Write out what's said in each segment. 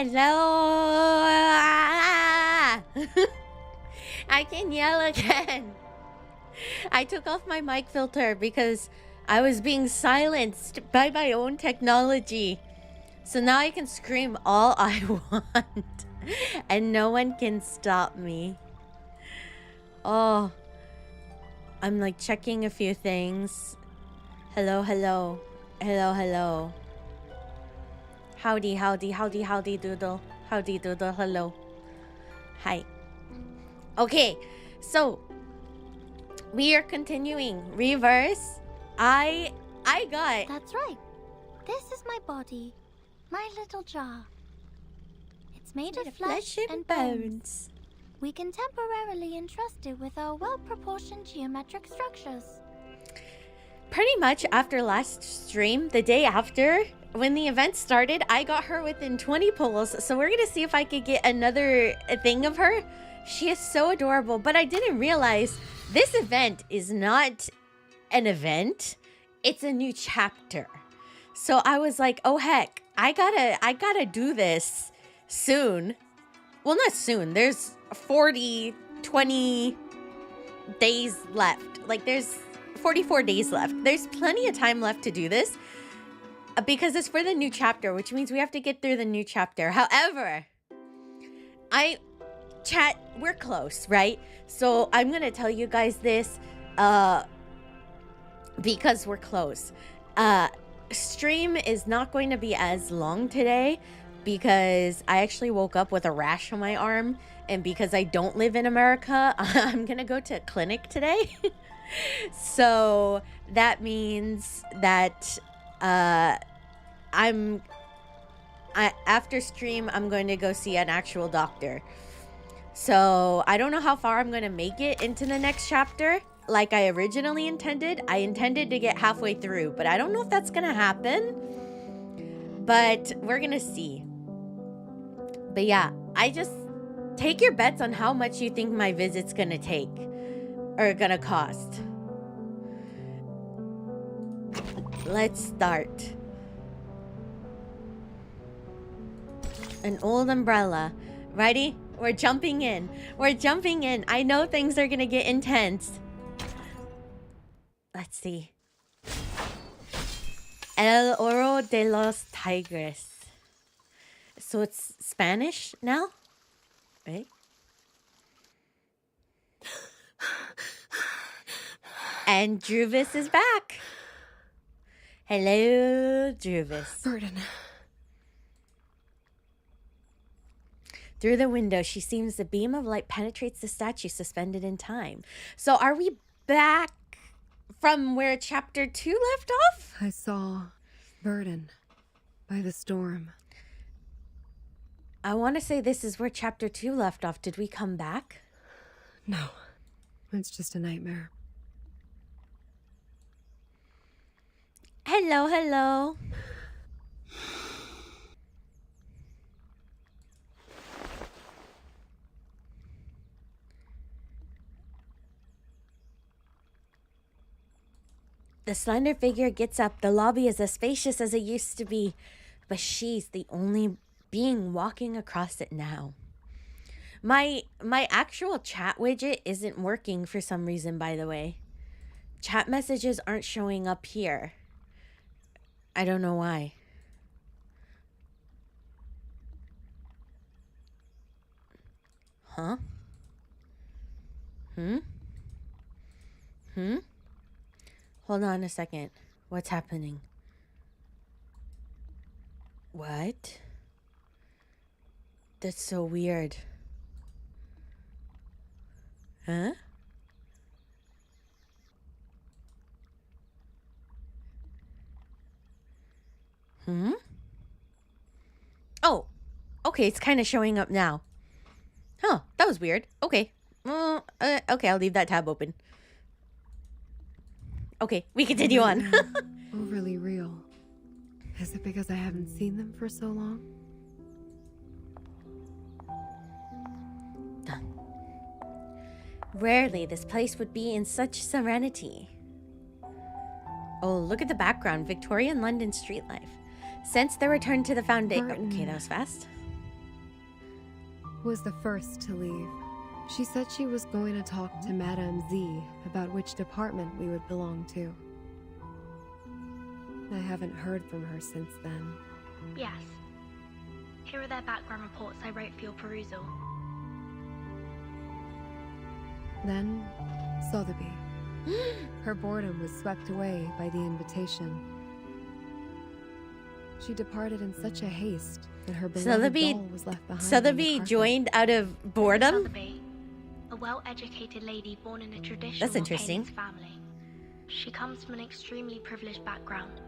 Hello. I can yell again. I took off my mic filter because I was being silenced by my own technology. So now I can scream all I want and no one can stop me. Oh, I'm like checking a few things. Hello, hello. Hello, hello. Howdy, howdy, howdy, howdy doodle. Howdy doodle, hello. Hi. Okay, so we are continuing. Reverse. I got... That's right. This is my body. My little jar. It's made of flesh and bones. We can temporarily entrust it with our well-proportioned geometric structures. Pretty much after last stream, the day after, when the event started, I got her within 20 pulls. So we're going to see if I could get another thing of her. She is so adorable. But I didn't realize this event is not an event. It's a new chapter. So I was like, oh heck, I gotta do this soon. Well, not soon. There's 20 days left. Like there's 44 days left. There's plenty of time left to do this because it's for the new chapter, which means we have to get through the new chapter. However, we're close, right? So I'm going to tell you guys this because we're close. Stream is not going to be as long today because I actually woke up with a rash on my arm, and because I don't live in America, I'm going to go to a clinic today. So that means that after stream, I'm going to go see an actual doctor. So I don't know how far I'm going to make it into the next chapter. Like I originally intended. I intended to get halfway through, but I don't know if that's going to happen. But we're going to see. But yeah, I just take your bets on how much you think my visit's going to take. Or gonna cost. Let's start. An old umbrella. Ready? We're jumping in. We're jumping in. I know things are gonna get intense. Let's see. El Oro de los Tigres. So it's Spanish now? Right? And Druvis is back. Hello, Druvis. Burden. Through the window, she sees the beam of light penetrates the statue suspended in time. So are we back from where chapter 2 left off? I saw Burden by the storm. I want to say this is where chapter 2 left off. Did we come back? No, it's just a nightmare. Hello, hello. The slender figure gets up. The lobby is as spacious as it used to be, but she's the only being walking across it now. My actual chat widget isn't working for some reason, by the way. Chat messages aren't showing up here. I don't know why. Huh? Hold on a second. What's happening? What? That's so weird. Huh? Oh, okay, it's kind of showing up now. Huh, that was weird. Okay. Okay, I'll leave that tab open. Okay, we continue on. Overly real. Is it because I haven't seen them for so long? Rarely this place would be in such serenity. Oh, look at the background. Victorian London street life. Since their return to the foundation... Okay, that was fast. was the first to leave. She said she was going to talk to Madame Z about which department we would belong to. I haven't heard from her since then. Yes. Here are their background reports I wrote for your perusal. Then, Sotheby. Her boredom was swept away by the invitation. She departed in such a haste that her beloved doll was left behind. Sotheby joined out of boredom? Sotheby, a well-educated lady born in a traditional Arcanist family. She comes from an extremely privileged background.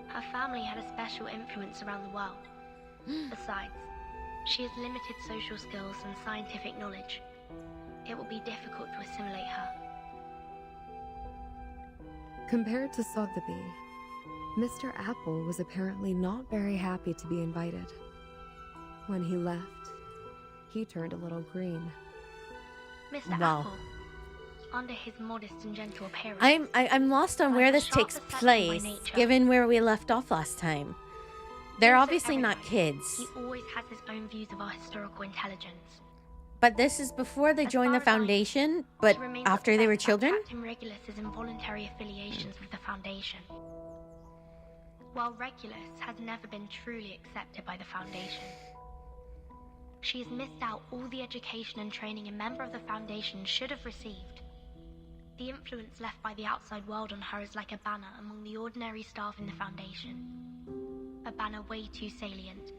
Her family had a special influence around the world. Besides, she has limited social skills and scientific knowledge. It will be difficult to assimilate her. Compared to Sotheby, Mr. Apple was apparently not very happy to be invited. When he left, he turned a little green. Mr. Apple, under his modest and gentle appearance, I'm lost on where this takes place, given where we left off last time. They're obviously not kids. He always has his own views of our historical intelligence. But this is before they joined the Foundation, but after they were children? Captain Regulus's involuntary affiliations with the Foundation. While Regulus has never been truly accepted by the Foundation, she has missed out all the education and training a member of the Foundation should have received. The influence left by the outside world on her is like a banner among the ordinary staff in the Foundation. A banner way too salient.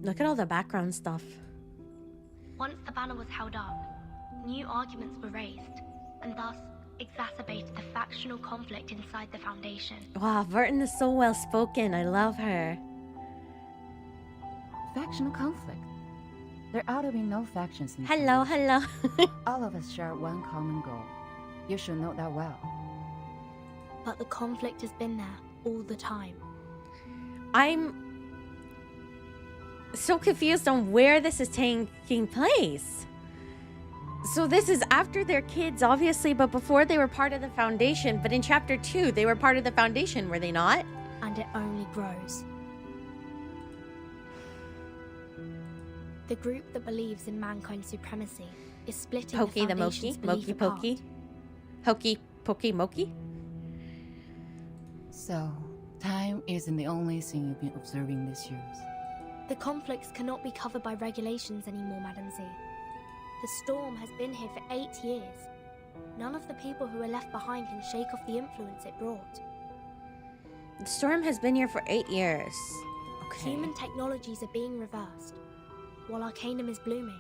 Look at all the background stuff. Once the banner was held up, new arguments were raised, and thus exacerbated the factional conflict inside the Foundation. Wow, Vertin is so well spoken. I love her. Factional conflict? There ought to be no factions in the Hello. All of us share one common goal. You should know that well. But the conflict has been there all the time. I'm so confused on where this is taking place. So this is after their kids, obviously, but before they were part of the Foundation. But in Chapter 2, they were part of the Foundation, were they not? And it only grows. The group that believes in mankind's supremacy is splitting the Foundation's belief apart. Hokey Pokey Mokey? So, time isn't the only thing you've been observing these years. The conflicts cannot be covered by regulations anymore, Madam Z. The storm has been here for 8 years. None of the people who are left behind can shake off the influence it brought. The storm has been here for 8 years. Okay. Human technologies are being reversed, while Arcanum is blooming.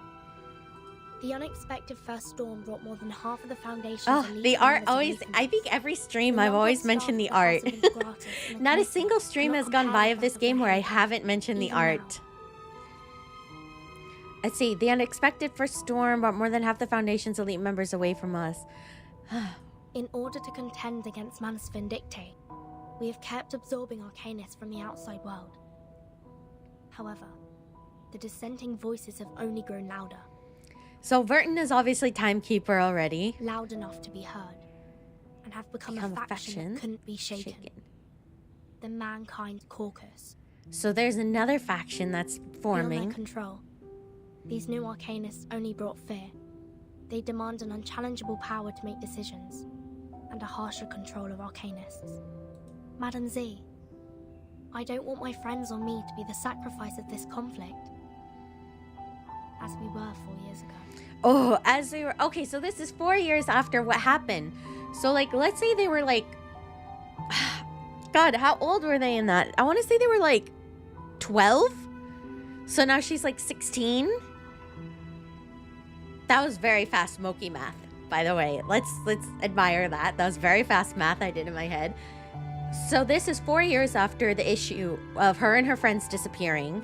The unexpected first storm brought more than half of the Foundation's elite the art members always... away from I think us. every stream The I've number always of mentioned the staff art. that has been gratis and Not a the single stream cannot has gone compare by with of this us game where I behavior. haven't mentioned the Even art. Let's see. The unexpected first storm brought more than half the Foundation's elite members away from us. In order to contend against Manus Vindicte, we have kept absorbing Arcanus from the outside world. However, the dissenting voices have only grown louder. So Vertin is obviously timekeeper already. Loud enough to be heard, and have become a faction that couldn't be shaken. The Mankind Caucus. So there's another faction that's forming. Beyond their control, these new Arcanists only brought fear. They demand an unchallengeable power to make decisions, and a harsher control of Arcanists. Madam Z, I don't want my friends or me to be the sacrifice of this conflict, as we were 4 years ago. Oh, as they were... Okay, so this is 4 years after what happened. So, like, let's say they were, like... God, how old were they in that? I want to say they were, like, 12? So now she's, like, 16? That was very fast Moki math, by the way. Let's admire that. That was very fast math I did in my head. So this is 4 years after the issue of her and her friends disappearing.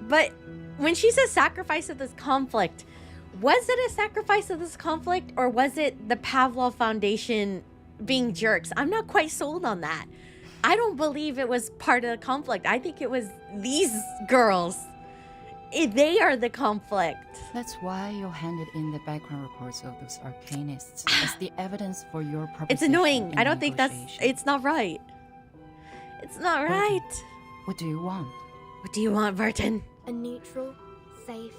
But when she says sacrifice of this conflict, was it a sacrifice of this conflict, or was it the Pavlov Foundation being jerks? I'm not quite sold on that. I don't believe it was part of the conflict. I think it was these girls. They are the conflict. That's why you handed in the background reports of those Arcanists as the evidence for your proposition. It's annoying. I don't think that's... negotiation. It's not right. It's not right. What do you want? What do you want, Vertin? A neutral, safe,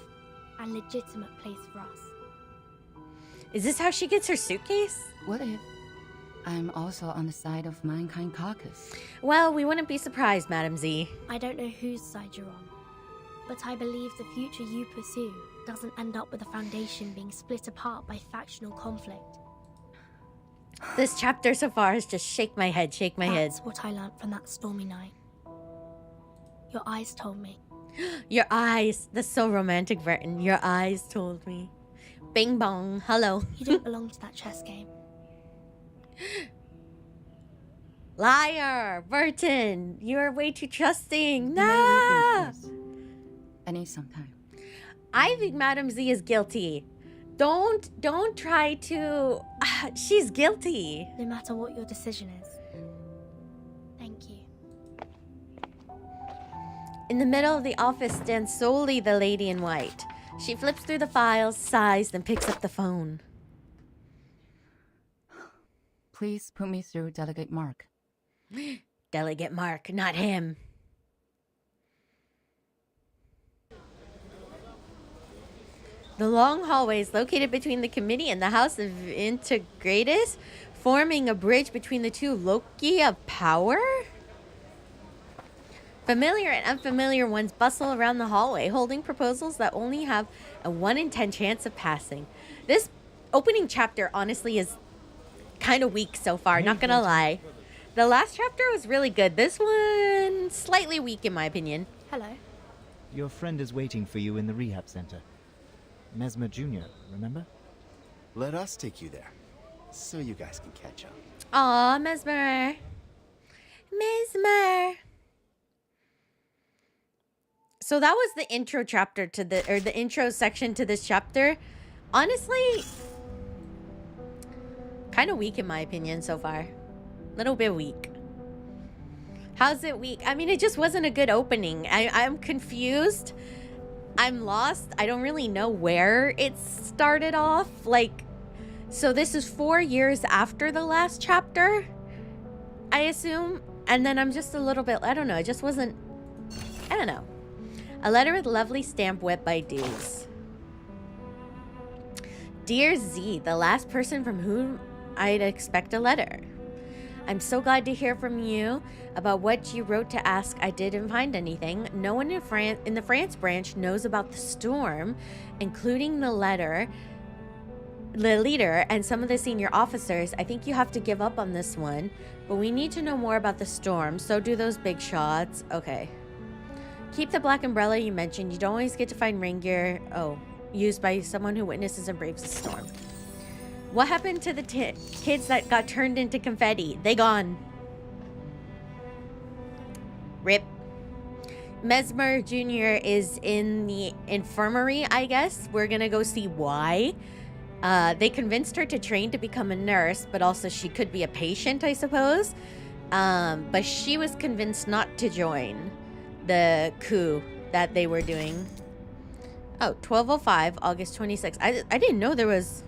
and legitimate place for us. Is this how she gets her suitcase? What if I'm also on the side of Mankind Caucus? Well, we wouldn't be surprised, Madam Z. I don't know whose side you're on, but I believe the future you pursue doesn't end up with the Foundation being split apart by factional conflict. This chapter so far is just shake my head, shake my head. That's what I learned from that stormy night. Your eyes told me. Your eyes. That's so romantic, Verton. Your eyes told me. Bing bong. Hello. You don't belong to that chess game. Liar. Verton. You're way too trusting. May I Nah. leave, please? I need some time. I think Madam Z is guilty. Don't try to... she's guilty. No matter what your decision is. Thank you. In the middle of the office stands solely the lady in white. She flips through the files, sighs, then picks up the phone. Please put me through Delegate Mark. Delegate Mark, not him. The long hallways located between the committee and the House of Integrators, forming a bridge between the two loci of power? Familiar and unfamiliar ones bustle around the hallway, holding proposals that only have a 1 in 10 chance of passing. This opening chapter, honestly, is kind of weak so far, not gonna lie. The last chapter was really good. This one, slightly weak in my opinion. Hello. Your friend is waiting for you in the rehab center. Mesmer Jr., remember? Let us take you there, so you guys can catch up. Aw, Mesmer. Mesmer. So that was the intro chapter to the intro section to this chapter. Honestly, kind of weak in my opinion so far. Little bit weak. How's it weak? I mean, it just wasn't a good opening. I'm confused. I'm lost. I don't really know where it started off. Like, so this is 4 years after the last chapter, I assume. And then I'm just a little bit, I don't know. It just wasn't, I don't know. A letter with lovely stamp wet by Deuce. Dear Z, the last person from whom I'd expect a letter. I'm so glad to hear from you about what you wrote to ask. I didn't find anything. No one in the France branch knows about the storm, including the leader, and some of the senior officers. I think you have to give up on this one, but we need to know more about the storm. So do those big shots. Okay. Keep the black umbrella you mentioned. You don't always get to find rain gear. Oh, used by someone who witnesses and braves the storm. What happened to the kids that got turned into confetti? They gone. Rip. Mesmer Jr. is in the infirmary, I guess. We're gonna go see why. They convinced her to train to become a nurse, but also she could be a patient, I suppose. But she was convinced not to join the coup that they were doing. Oh, 12:05, August 26th. I didn't know there was...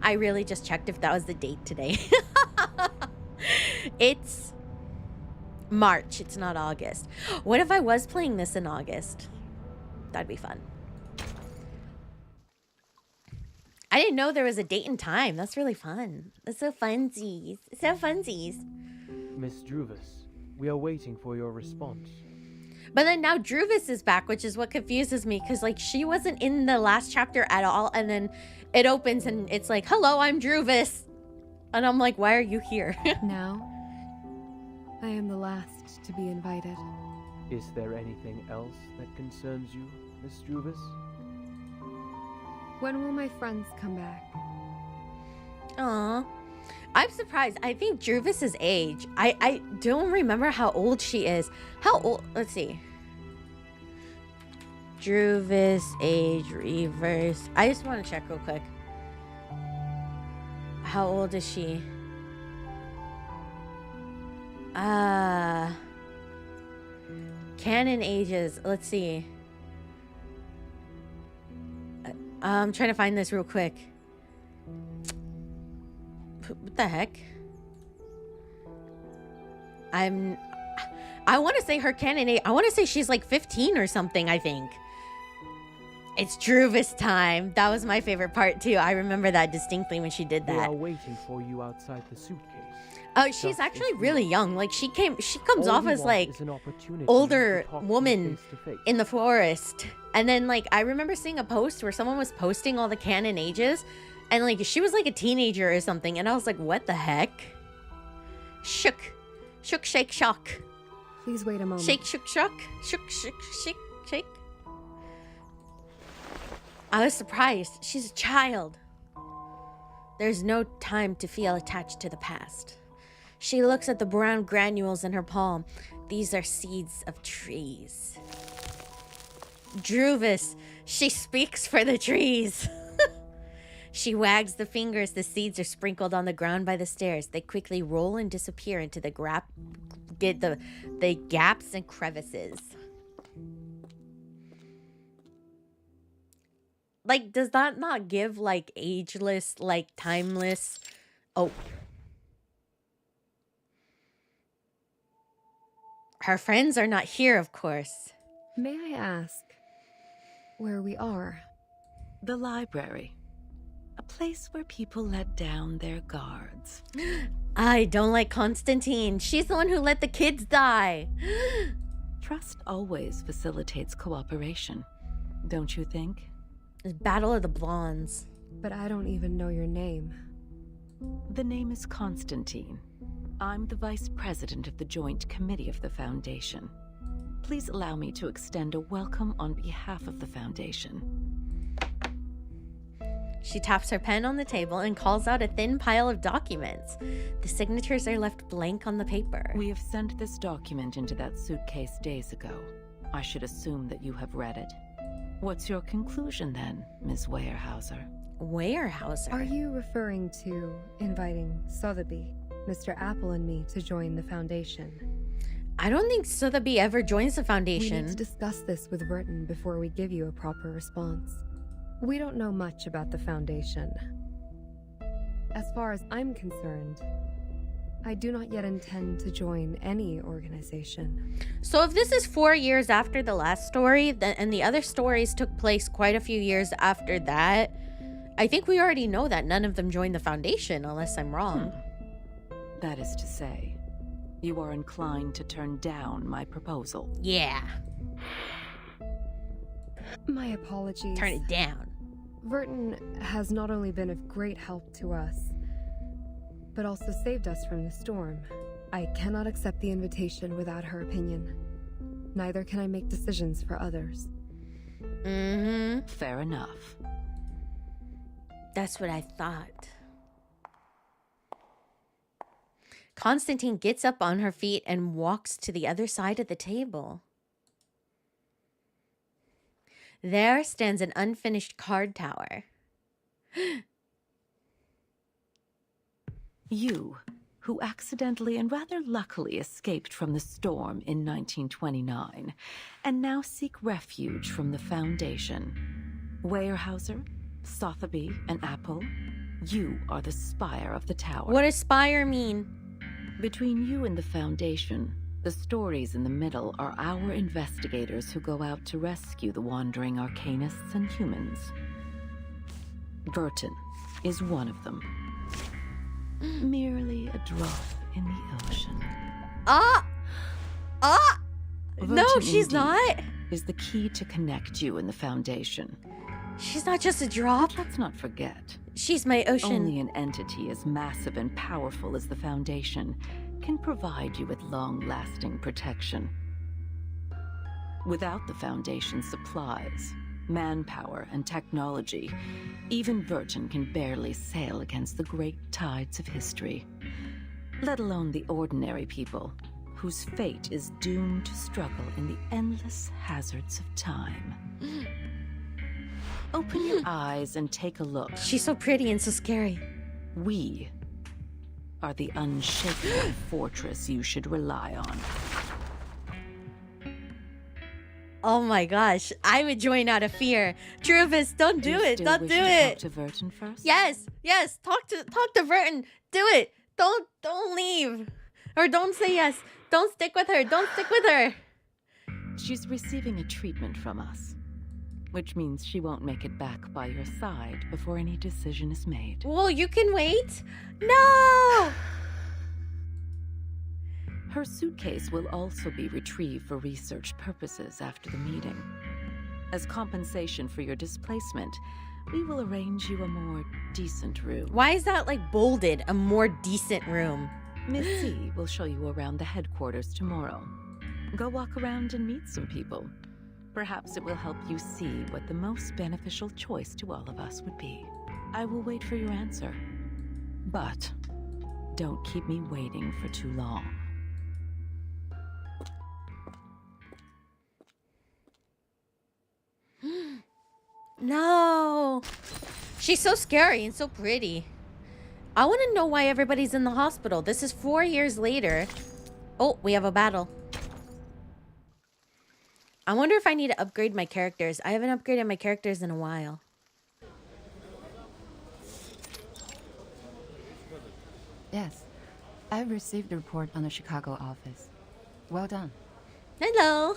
I really just checked if that was the date today. It's March. It's not August. What if I was playing this in August? That'd be fun. I didn't know there was a date and time. That's really fun. That's so funsies. So funsies. Miss Druvis, we are waiting for your response. But then now Druvis is back, which is what confuses me, because like she wasn't in the last chapter at all, and then it opens and it's like, hello, I'm Druvis. And I'm like, why are you here? Now, I am the last to be invited. Is there anything else that concerns you, Miss Druvis? When will my friends come back? Aw. I'm surprised. I think Druvis's age. I don't remember how old she is. How old? Let's see. Druvis age reverse. I just want to check real quick. How old is she? Canon ages. Let's see. I'm trying to find this real quick. What the heck? I want to say her canon age, I want to say she's like 15 or something, I think. It's Druvis time. That was my favorite part too. I remember that distinctly when she did They that. are waiting for you outside the suitcase. Oh, she's actually really young. Like she comes off as like older older woman in the forest. And then like I remember seeing a post where someone was posting all the canon ages, and like she was like a teenager or something, and I was like, what the heck? Shook, shake, shock. Please wait a moment. Shake, shook, shake. I was surprised. She's a child. There's no time to feel attached to the past. She looks at the brown granules in her palm. These are seeds of trees. Druvis, she speaks for the trees. She wags the fingers. The seeds are sprinkled on the ground by the stairs. They quickly roll and disappear into the gaps and crevices. Like, does that not give, like, ageless, like, timeless? Oh. Her friends are not here, of course. May I ask where we are? The library. A place where people let down their guards. I don't like Constantine. She's the one who let the kids die. Trust always facilitates cooperation, don't you think? Battle of the Blondes. But I don't even know your name. The name is Constantine. I'm the vice president of the Joint Committee of the Foundation. Please allow me to extend a welcome on behalf of the Foundation. She taps her pen on the table and calls out a thin pile of documents. The signatures are left blank on the paper. We have sent this document into that suitcase days ago. I should assume that you have read it. What's your conclusion then, Ms. Weyerhaeuser? Weyerhaeuser? Are you referring to inviting Sotheby, Mr. Apple, and me to join the Foundation? I don't think Sotheby ever joins the We Foundation. need to discuss this with Verton before we give you a proper response. We don't know much about the Foundation. As far as I'm concerned, I do not yet intend to join any organization. So if this is 4 years after the last story, and the other stories took place quite a few years after that, I think we already know that none of them joined the Foundation, unless I'm wrong. That is to say, you are inclined to turn down my proposal. Yeah. My apologies. Turn it down. Verton has not only been of great help to us, but also saved us from the storm. I cannot accept the invitation without her opinion. Neither can I make decisions for others. Mm-hmm. Fair enough. That's what I thought. Constantine gets up on her feet and walks to the other side of the table. There stands an unfinished card tower. You, who accidentally and rather luckily escaped from the storm in 1929, and now seek refuge from the Foundation. Weyerhaeuser, Sotheby, and Apple, you are the spire of the tower. What does spire mean? Between you and the Foundation, the stories in the middle are our investigators who go out to rescue the wandering arcanists and humans. Verton is one of them. Merely a drop in the ocean. No, she's indeed not. Is the key to connect you and the Foundation. She's not just a drop. But let's not forget, She's my ocean. only an entity as massive and powerful as the Foundation can provide you with long-lasting protection. Without the Foundation's supplies, manpower, and technology, even Verton can barely sail against the great tides of history, let alone the ordinary people whose fate is doomed to struggle in the endless hazards of time. Open your eyes and take a look. She's so pretty and so scary. We are the unshakable fortress you should rely on. Oh my gosh, I would join out of fear. Druvis, don't do it. Still Don't wish do to it. Talk to Verton first? Yes, talk to Verton. Do it. Don't leave. Or don't say yes. Don't stick with her. Don't stick with her. She's receiving a treatment from us, which means she won't make it back by your side before any decision is made. Well, you can wait. No! Her suitcase will also be retrieved for research purposes after the meeting. As compensation for your displacement, we will arrange you a more decent room. Why is that like bolded? A more decent room. Miss C will show you around the headquarters tomorrow. Go walk around and meet some people. Perhaps it will help you see what the most beneficial choice to all of us would be. I will wait for your answer. But don't keep me waiting for too long. No. She's so scary and so pretty. I want to know why everybody's in the hospital. This is 4 years later. Oh, we have a battle. I wonder if I need to upgrade my characters. I haven't upgraded my characters in a while. Yes, I've received the report on the Chicago office. Well done. Hello.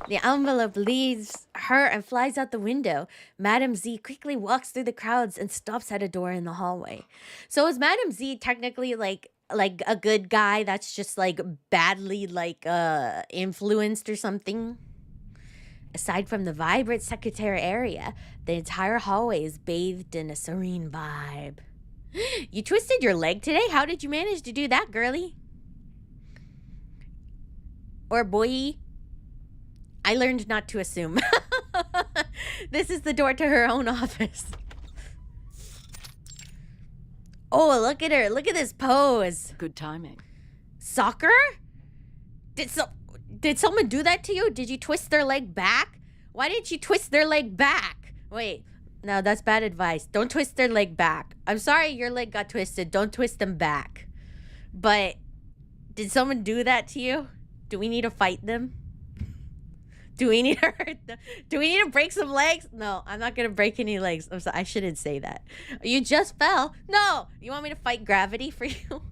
The envelope leaves her and flies out the window. Madame Z quickly walks through the crowds and stops at a door in the hallway. So is Madame Z technically like a good guy that's just like badly like influenced or something? Aside from the vibrant secretary area, the entire hallway is bathed in a serene vibe. You twisted your leg today? How did you manage to do that, girly? Or boy? I learned not to assume. This is the door to her own office. Oh, look at her. Look at this pose. Good timing. Soccer? Did someone do that to you? Did you twist their leg back? Why didn't you twist their leg back? Wait. No, that's bad advice. Don't twist their leg back. I'm sorry your leg got twisted. Don't twist them back. But did someone do that to you? Do we need to fight them? Do we need to hurt them? Do we need to break some legs? No, I'm not going to break any legs. I'm sorry. I shouldn't say that. You just fell. No. You want me to fight gravity for you?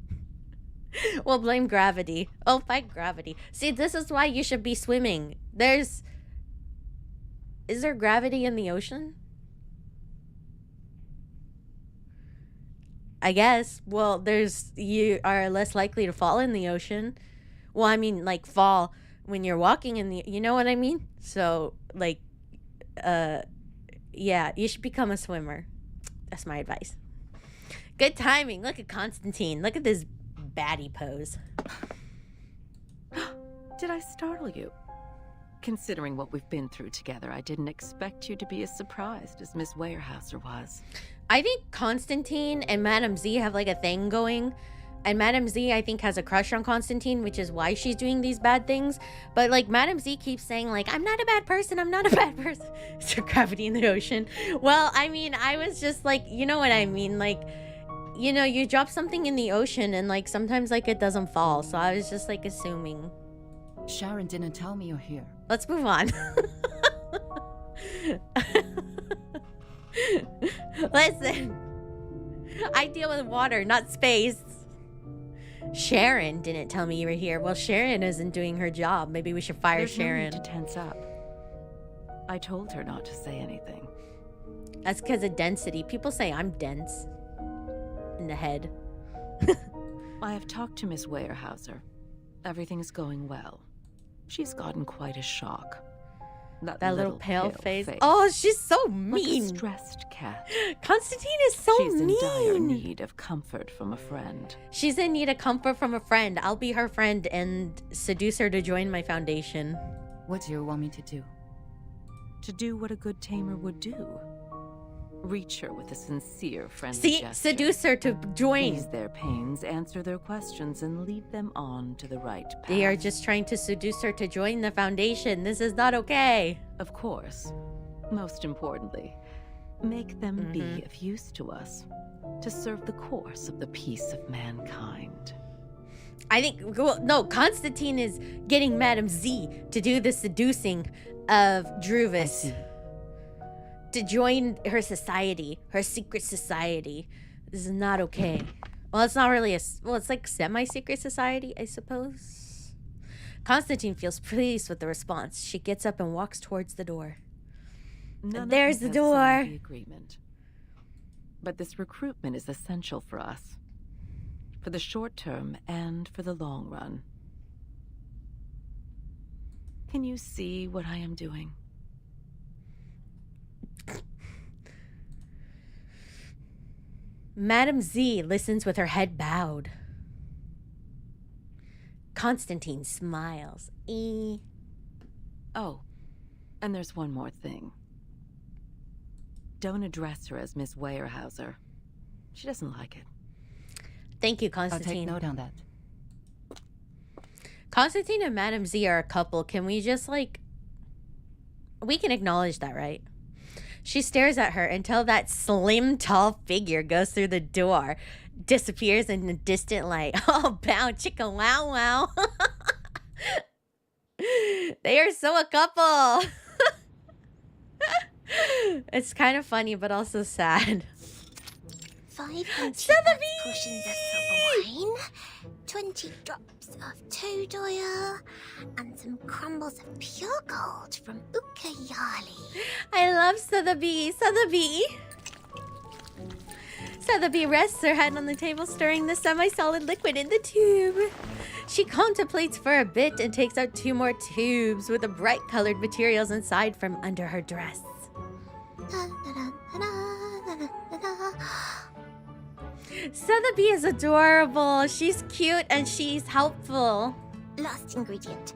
Well, blame gravity. Oh, fight gravity. See, this is why you should be swimming. Is there gravity in the ocean? I guess. Well, you are less likely to fall in the ocean. Well, I mean, like fall when you're walking in the, you know what I mean? So, like, yeah, you should become a swimmer. That's my advice. Good timing. Look at Constantine. Look at this baddie pose. Did I startle you? Considering what we've been through together, I didn't expect you to be as surprised as Miss Weyerhaeuser was. I think Constantine and Madame Z have like a thing going. And Madame Z, I think, has a crush on Constantine, which is why she's doing these bad things. But, like, Madame Z keeps saying, like, I'm not a bad person. I'm not a bad person. Is there gravity in the ocean? Well, I mean, I was just, like, you know what I mean? Like, you know, you drop something in the ocean and, like, sometimes, like, it doesn't fall. So I was just, like, assuming. Sharon didn't tell me you're here. Let's move on. Listen. I deal with water, not space. Sharon didn't tell me you were here. Well, Sharon isn't doing her job. Maybe we should fire There's Sharon. No need to tense up. I told her not to say anything. That's because of density. People say I'm dense in the head. I have talked to Miss Weyerhaeuser. Everything's going well. She's gotten quite a shock. That little pale face. Oh, she's so mean. Like a stressed cat. Constantine is so mean. She's in dire need of comfort from a friend. She's in need of comfort from a friend. I'll be her friend and seduce her to join my foundation. What do you want me to do? To do what a good tamer would do. Reach her with a sincere, friendly gesture. Seduce her to join. Ease their pains, answer their questions, and lead them on to the right path. They are just trying to seduce her to join the foundation. This is not okay. Of course. Most importantly, make them be of use to us, to serve the course of the peace of mankind. I think, well, no, Constantine is getting Madame Z to do the seducing of Druvis. To join her society, her secret society. This is not okay. Well, it's not really well, it's like semi-secret society, I suppose. Constantine feels pleased with the response. She gets up and walks towards the door. There's the door. The agreement. But this recruitment is essential for us. For the short term and for the long run. Can you see what I am doing? Madame Z listens with her head bowed. Constantine smiles. Oh, and there's one more thing. Don't address her as Miss Weyerhaeuser. She doesn't like it. Thank you, I'll Constantine. take note on that. Constantine and Madame Z are a couple. Can we just, like... We can acknowledge that, right? She stares at her until that slim, tall figure goes through the door, disappears in the distant light. Oh, bow, chicka, wow, wow. They are so a couple. It's kind of funny, but also sad. 500 Sotheby! portions of silver wine, 20 drops of toad oil, and some crumbles of pure gold from Ucayali. I love Sotheby. Sotheby. Sotheby rests her head on the table, stirring the semi-solid liquid in the tube. She contemplates for a bit and takes out 2 more tubes with the bright-colored materials inside from under her dress. Sotheby is adorable. She's cute and she's helpful. Last ingredient,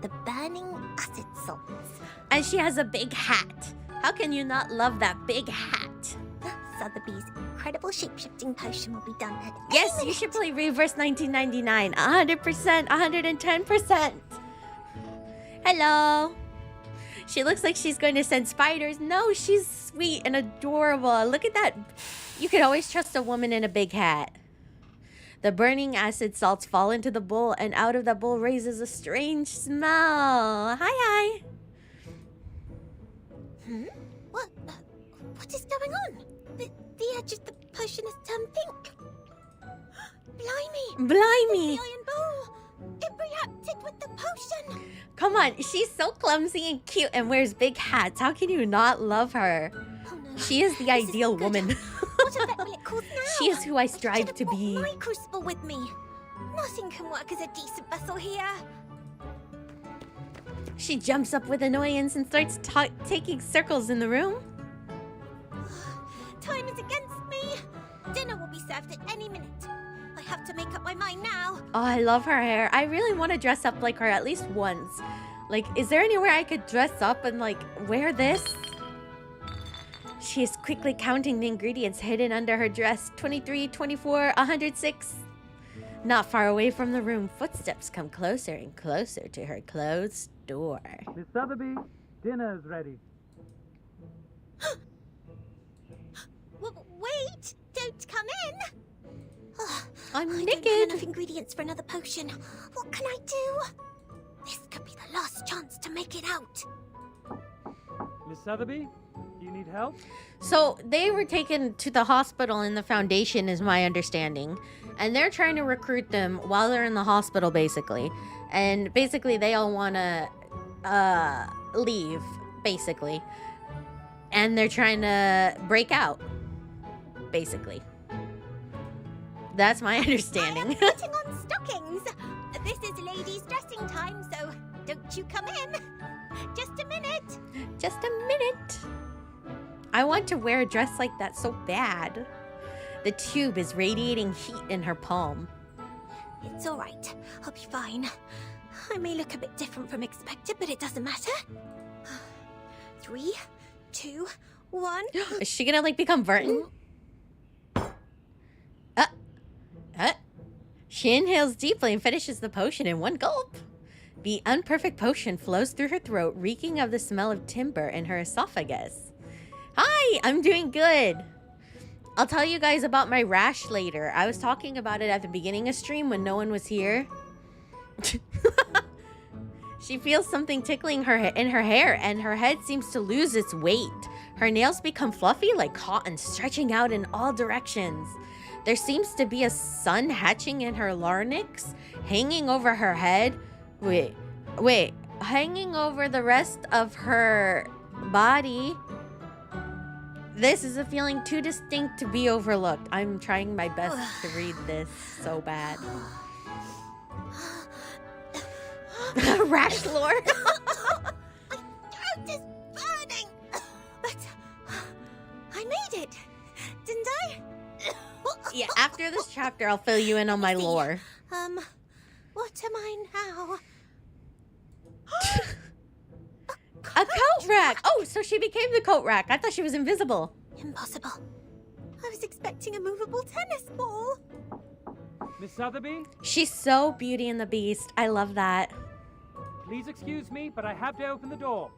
the burning acid salts. And she has a big hat. How can you not love that big hat? Sotheby's incredible shape-shifting potion will be done at Yes, any you should minute. play Reverse 1999. 100%, 110%. Hello. She looks like she's going to send spiders. No, she's sweet and adorable. Look at that. You can always trust a woman in a big hat. The burning acid salts fall into the bowl, and out of the bowl raises a strange smell. Hi. What is going on? The edge of the potion has turned pink. Blimey! Blimey. The iron bowl! It reacted with the potion! Come on, she's so clumsy and cute and wears big hats. How can you not love her? Oh no. She is the This ideal isn't good. woman. What effect will it cause now? She is who I Should strive have to brought be. my crucible with me. Nothing can work as a decent vessel here. She jumps up with annoyance and starts taking circles in the room. Time is against me. Dinner will be served at any minute. I have to make up my mind now. Oh, I love her hair. I really want to dress up like her at least once. Like, is there anywhere I could dress up and, like, wear this? She is quickly counting the ingredients hidden under her dress. 23, 24, 106. Not far away from the room, footsteps come closer and closer to her closed door. Miss Sotheby, dinner is ready. Wait! Don't come in! I'm I don't naked. have enough ingredients for another potion. What can I do? This could be the last chance to make it out. Miss Sotheby, do you need help? So they were taken to the hospital in the Foundation, is my understanding. And they're trying to recruit them while they're in the hospital, basically. And basically they all want to leave, basically. And they're trying to break out, basically. That's my understanding. I am putting on stockings. This is ladies' dressing time, so don't you come in. Just a minute. Just a minute. I want to wear a dress like that so bad. The tube is radiating heat in her palm. It's all right. I'll be fine. I may look a bit different from expected, but it doesn't matter. 3, 2, 1. Is she gonna, like, become Verton? She inhales deeply and finishes the potion in one gulp. The unperfect potion flows through her throat, reeking of the smell of timber in her esophagus. Hi, I'm doing good. I'll tell you guys about my rash later. I was talking about it at the beginning of stream when no one was here. She feels something tickling her in her hair, and her head seems to lose its weight. Her nails become fluffy like cotton, stretching out in all directions. There seems to be a sun hatching in her larynx, hanging over her head. Wait, hanging over the rest of her body. This is a feeling too distinct to be overlooked. I'm trying my best to read this so bad. Rash lore. My throat is burning. But I made it, didn't I? Yeah, after this chapter, I'll fill you in on my lore. What am I now? A coat rack! Oh, so she became the coat rack. I thought she was invisible. Impossible. I was expecting a movable tennis ball. Miss Sotheby? She's so Beauty and the Beast. I love that. Please excuse me, but I have to open the door.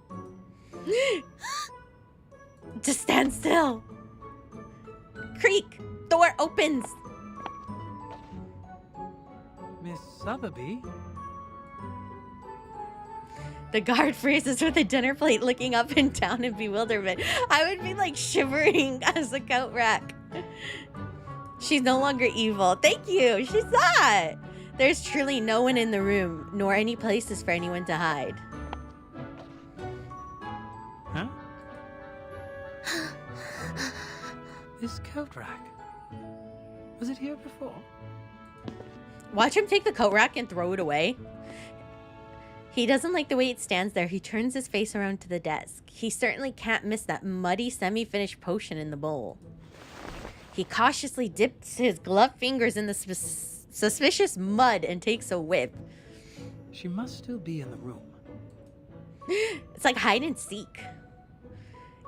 Just stand still. Creak. Door opens. Miss Sotheby? The guard freezes with a dinner plate, looking up and down in bewilderment. I would be like shivering as a coat rack. She's no longer evil. Thank you. She's not. There's truly no one in the room, nor any places for anyone to hide. Huh? This coat rack. Was it here before? Watch him take the coat rack and throw it away. He doesn't like the way it stands there. He turns his face around to the desk. He certainly can't miss that muddy, semi-finished potion in the bowl. He cautiously dips his gloved fingers in the suspicious mud and takes a whip. She must still be in the room. It's like hide and seek.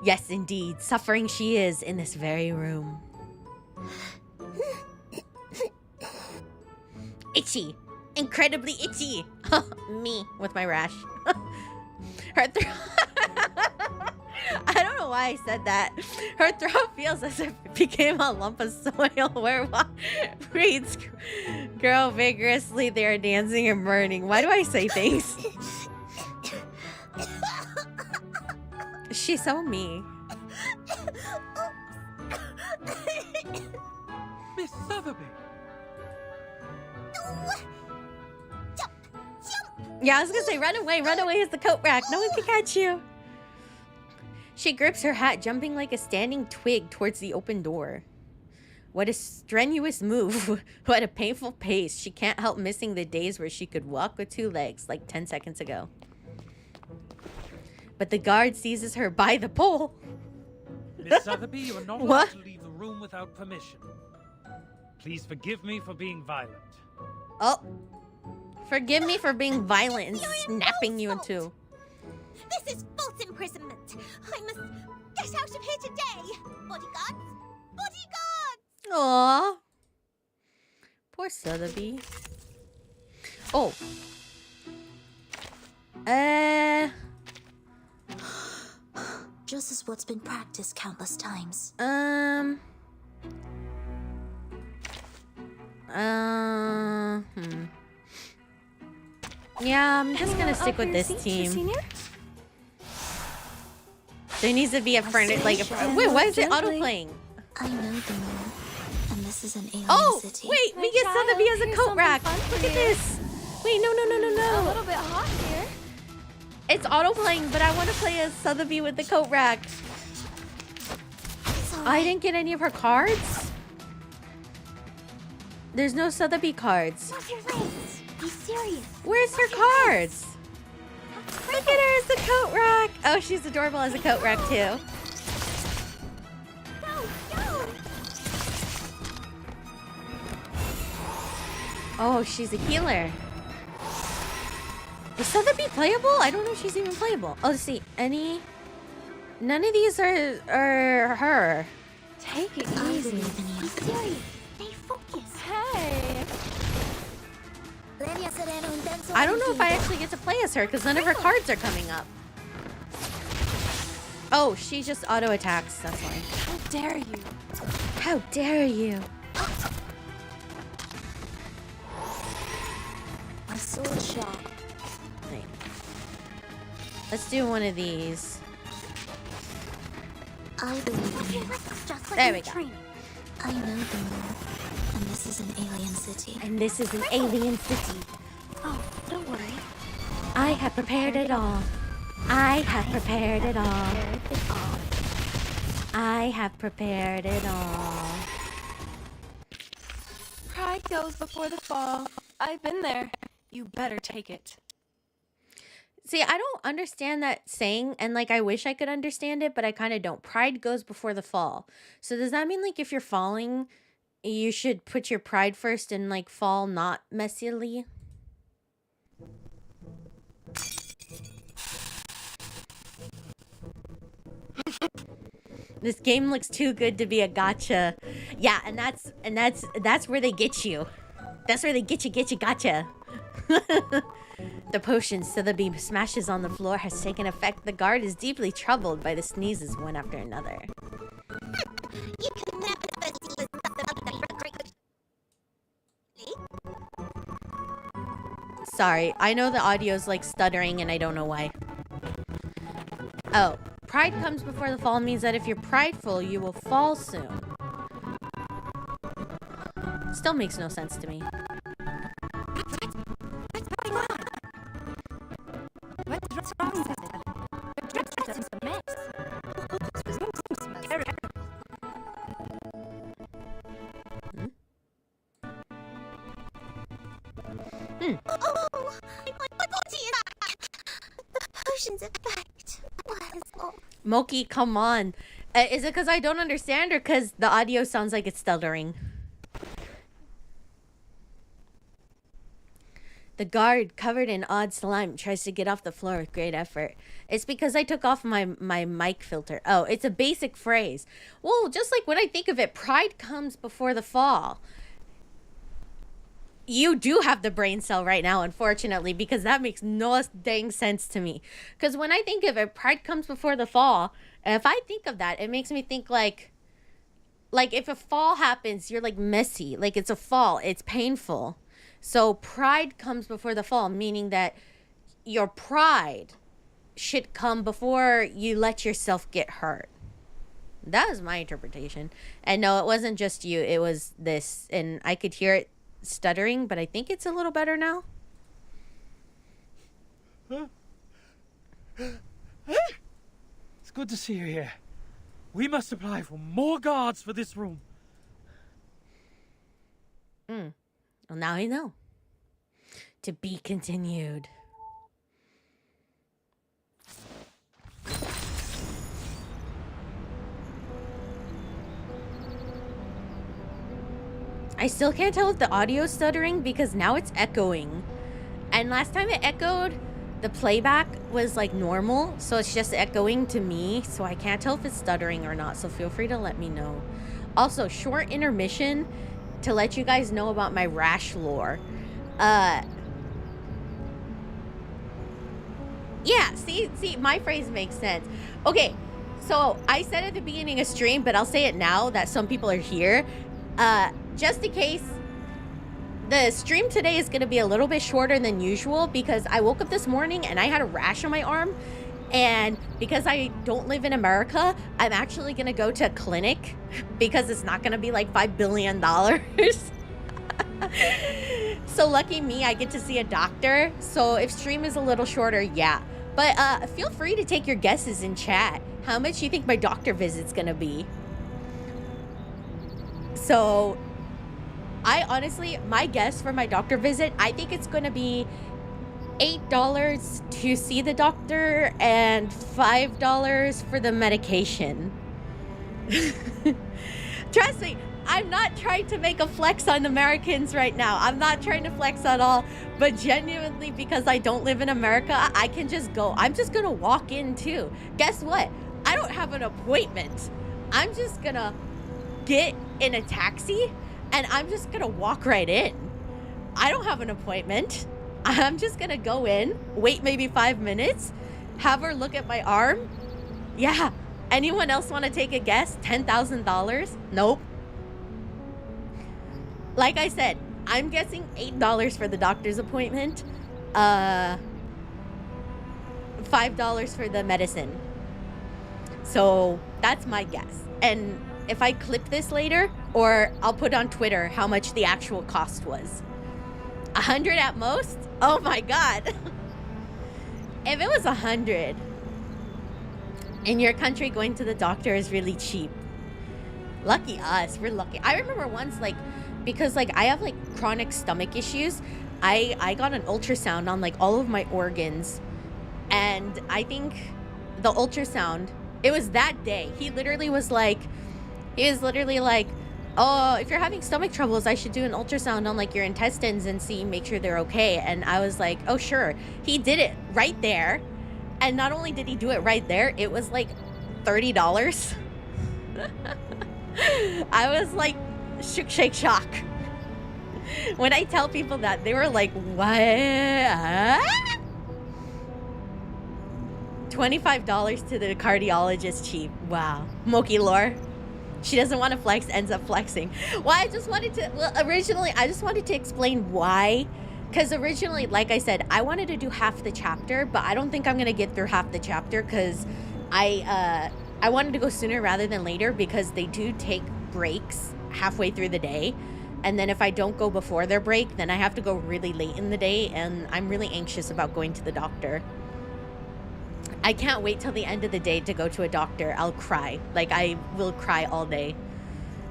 Yes, indeed. Suffering she is in this very room. Itchy. Incredibly itchy. Me with my rash. Her throat. I don't know why I said that. Her throat feels as if it became a lump of soil where reads girl vigorously. They are dancing and burning. Why do I say things? She's so me. Miss Sotheby! Yeah, I was gonna say, run away is the coat rack. No one can catch you. She grips her hat, jumping like a standing twig towards the open door. What a strenuous move. What a painful pace. She can't help missing the days where she could walk with two legs like 10 seconds ago. But the guard seizes her by the pole. Miss Sotheby, you are not allowed to leave the room without permission. Please forgive me for being violent. Oh. Forgive me for being violent and snapping you in two. This is false imprisonment. I must get out of here today. Bodyguards! Bodyguards! Aww. Poor Sotheby. Oh. Just as what's been practiced countless times. Yeah, I'm just gonna stick with this team. There needs to be a friend, like wait, why is it auto-playing? I know the moon, and this is an alien city. Wait, we get Sotheby as a coat rack. Look at this. Wait, no. A little bit hot here. It's auto-playing, but I want to play as Sotheby with the coat rack. I didn't get any of her cards. There's no Sotheby cards. What's your race? Be serious. Where's her cards? Look at her as a coat rack. Oh, she's adorable as a coat rack too. Go! Oh, she's a healer. Is Sotheby playable? I don't know if she's even playable. Oh, let's see. None of these are her. Take it easy. Be serious. Stay focused. Hey. I don't know if I actually get to play as her because none of her cards are coming up. Oh, she just auto attacks. That's why. How dare you? How dare you? A sword shot. Wait. Let's do one of these. I believe in you. Just like There we in go. training. I know the moon, and this is an alien city. And this is an alien city. Oh, don't worry. I have prepared it all. I have prepared it all. I have prepared it all. Pride goes before the fall. I've been there. You better take it. See, I don't understand that saying, and like I wish I could understand it, but I kind of don't. Pride goes before the fall. So does that mean like if you're falling, you should put your pride first and like fall not messily? This game looks too good to be a gotcha. Yeah, and that's where they get you. That's where they get you, gotcha. The potion Sotheby smashes on the floor has taken effect. The guard is deeply troubled by the sneezes one after another. You can never see Sorry, I know the audio's like stuttering and I don't know why. Oh, pride comes before the fall means that if you're prideful, you will fall soon. Still makes no sense to me. What's wrong, sister? Your dress is a mess. Oh, my body is back. The potion's effect was off. Moki, come on. Is it because I don't understand or because the audio sounds like it's stuttering? The guard, covered in odd slime, tries to get off the floor with great effort. It's because I took off my mic filter. Oh, it's a basic phrase. Well, just like when I think of it, pride comes before the fall. You do have the brain cell right now, unfortunately, because that makes no dang sense to me. Because when I think of it, pride comes before the fall. And if I think of that, it makes me think like if a fall happens, you're like messy. Like it's a fall. It's painful. So pride comes before the fall, meaning that your pride should come before you let yourself get hurt. That was my interpretation. And no, it wasn't just you. It was this. And I could hear it stuttering, but I think it's a little better now. It's good to see you here. We must apply for more guards for this room. Well, now I know. To be continued. I still can't tell if the audio's stuttering because now it's echoing. And last time it echoed, the playback was like normal, so it's just echoing to me, so I can't tell if it's stuttering or not, so feel free to let me know. Also, short intermission to let you guys know about my rash lore. Yeah, see, my phrase makes sense. Okay, so I said at the beginning of stream, but I'll say it now that some people are here. Just in case, the stream today is going to be a little bit shorter than usual because I woke up this morning and I had a rash on my arm. And because I don't live in America, I'm actually going to go to a clinic because it's not going to be like $5 billion. So lucky me, I get to see a doctor. So if stream is a little shorter, yeah. But feel free to take your guesses in chat. How much you think my doctor visit's going to be? So I honestly, my guess for my doctor visit, I think it's going to be $8 to see the doctor and $5 for the medication. Trust me, I'm not trying to make a flex on Americans right now. I'm not trying to flex at all, but genuinely because I don't live in America, I can just go. I'm just going to walk in too. Guess what? I don't have an appointment. I'm just going to get in a taxi and I'm just going to walk right in. I don't have an appointment. I'm just gonna go in, wait maybe 5 minutes, have her look at my arm. Yeah. Anyone else want to take a guess? $10,000? Nope. Like I said, I'm guessing $8 for the doctor's appointment. $5 for the medicine. So that's my guess. And if I clip this later, or I'll put on Twitter how much the actual cost was. 100 at most? Oh my god. If it was 100 in your country, going to the doctor is really cheap. Lucky us, we're lucky. I remember once, like, because like I have like chronic stomach issues, I got an ultrasound on like all of my organs, and I think the ultrasound, it was that day, he was literally like, oh, if you're having stomach troubles, I should do an ultrasound on like your intestines and make sure they're okay. And I was like, oh sure. He did it right there, and not only did he do it right there, it was like $30. I was like shake shock. When I tell people that, they were like, what? $25 to the cardiologist cheap. Wow. Moki lore. She doesn't want to flex, ends up flexing. Well, I just wanted to explain why. Because originally, like I said, I wanted to do half the chapter, but I don't think I'm going to get through half the chapter because I wanted to go sooner rather than later, because they do take breaks halfway through the day. And then if I don't go before their break, then I have to go really late in the day, and I'm really anxious about going to the doctor. I can't wait till the end of the day to go to a doctor. I'll cry. Like, I will cry all day.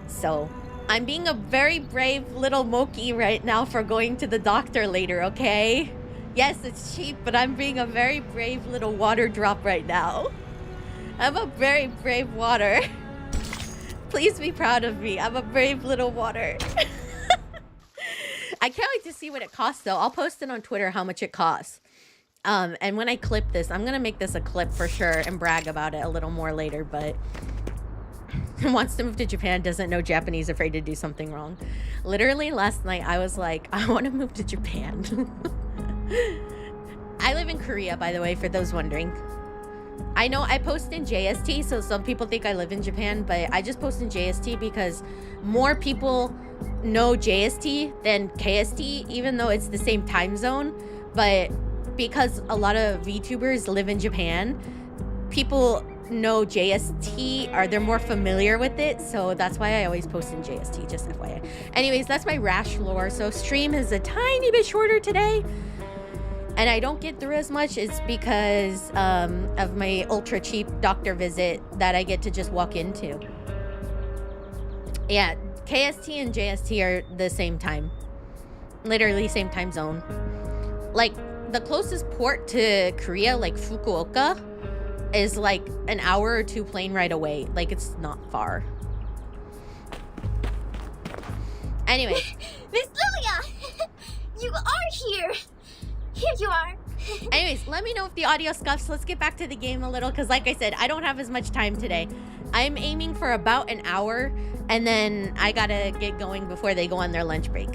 So, I'm being a very brave little Moki right now for going to the doctor later, okay? Yes, it's cheap, but I'm being a very brave little water drop right now. I'm a very brave water. Please be proud of me. I'm a brave little water. I can't wait to see what it costs, though. I'll post it on Twitter how much it costs. And when I clip this, I'm gonna make this a clip for sure and brag about it a little more later, but wants to move to Japan, doesn't know Japanese, afraid to do something wrong. Literally last night I was like, I want to move to Japan. I live in Korea, by the way, for those wondering. I know I post in JST, so some people think I live in Japan, but I just post in JST because more people know JST than KST, even though it's the same time zone. But because a lot of VTubers live in Japan, people know JST, or they're more familiar with it, so that's why I always post in JST, just FYI. Anyways, that's my rash lore. So stream is a tiny bit shorter today, and I don't get through as much. It's because of my ultra cheap doctor visit that I get to just walk into. Yeah, KST and JST are the same time, literally same time zone. Like, the closest port to Korea, like Fukuoka, is like an hour or two plane ride away. Like, it's not far. Anyway. Miss Lilia! You are here! Here you are. Anyways, let me know if the audio scuffs. Let's get back to the game a little, because like I said, I don't have as much time today. I'm aiming for about an hour, and then I gotta get going before they go on their lunch break.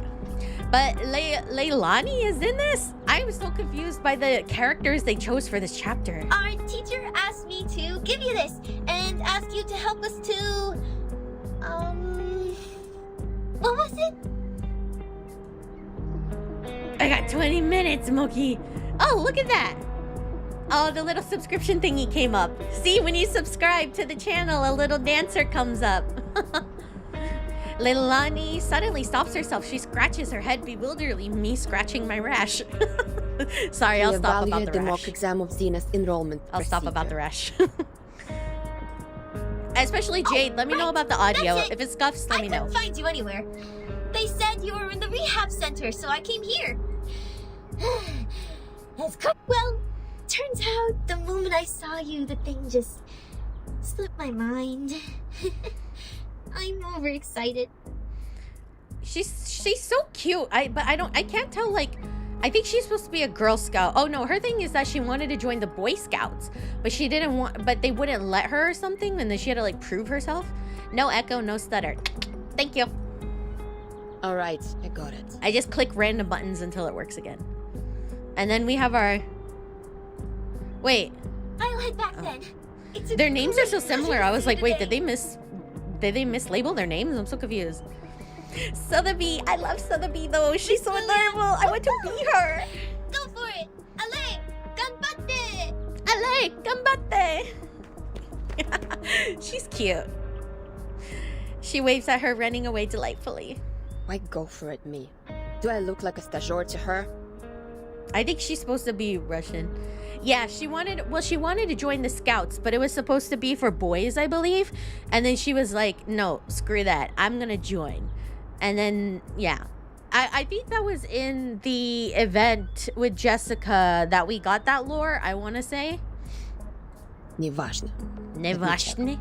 But Leilani is in this? I was so confused by the characters they chose for this chapter. Our teacher asked me to give you this and ask you to help us to... what was it? I got 20 minutes, Moki. Oh, look at that. Oh, the little subscription thingy came up. See, when you subscribe to the channel, a little dancer comes up. Leilani suddenly stops herself. She scratches her head bewilderedly, me scratching my rash. Sorry, I'll stop about the rash. Exam of Xena's enrollment I'll stop about the rash. Especially Jade, let me know about the audio. If it scuffs, let me know. I couldn't find you anywhere. They said you were in the rehab center, so I came here. Well, turns out the moment I saw you, the thing just slipped my mind. I'm overexcited. She's so cute. I can't tell, like, I think she's supposed to be a Girl Scout. Oh no, her thing is that she wanted to join the Boy Scouts, but she didn't want, but they wouldn't let her or something, and then she had to like prove herself. No echo, no stutter. Thank you. All right, I got it. I just click random buttons until it works again. And then we have our... Wait. I'll head back then. Their names are so similar. I was like, wait, did they mislabel their names? I'm so confused. Sotheby, I love Sotheby though. She's so adorable. I want to be her. Go for it. Ale, ganbatte. Ale, ganbatte. She's cute. She waves at her, running away delightfully. Why go for it, me? Do I look like a stagiaire to her? I think she's supposed to be Russian. Yeah, she wanted to join the Scouts, but it was supposed to be for boys, I believe. And then she was like, no, screw that. I'm going to join. And then, yeah. I think that was in the event with Jessica that we got that lore, I want to say. Неважно. Nevashny.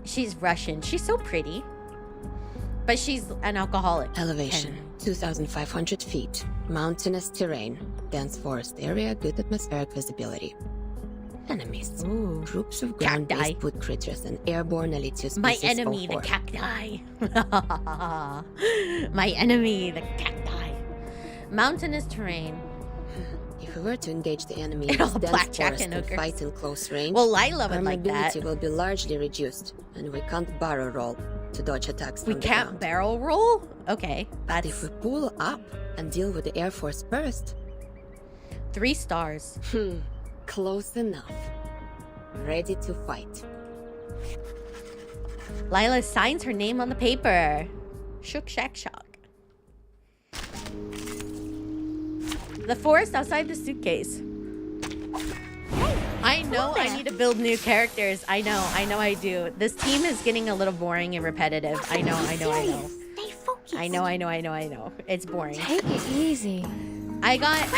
She's Russian. She's so pretty. But she's an alcoholic. Elevation, 2,500 feet. Mountainous terrain. Dense forest area, good atmospheric visibility. Enemies. Ooh. Groups of ground-based wood critters and airborne elite species. My enemy, 04. the cacti. My enemy, the cacti. Mountainous terrain. If we were to engage the enemy in And all this dense blackjack forest and and ogres. fight in close range, Well, Lila our would like mobility that. will be largely reduced, and we can't barrel roll to dodge attacks from We the can't ground. barrel roll? Okay, But if we pull up and deal with the Air Force first... 3 stars. Close enough. Ready to fight. Lila signs her name on the paper. Shook shack shock. The forest outside the suitcase. I know I need to build new characters. I know I do. This team is getting a little boring and repetitive. I know. Stay focused. I know. It's boring. Take it easy. I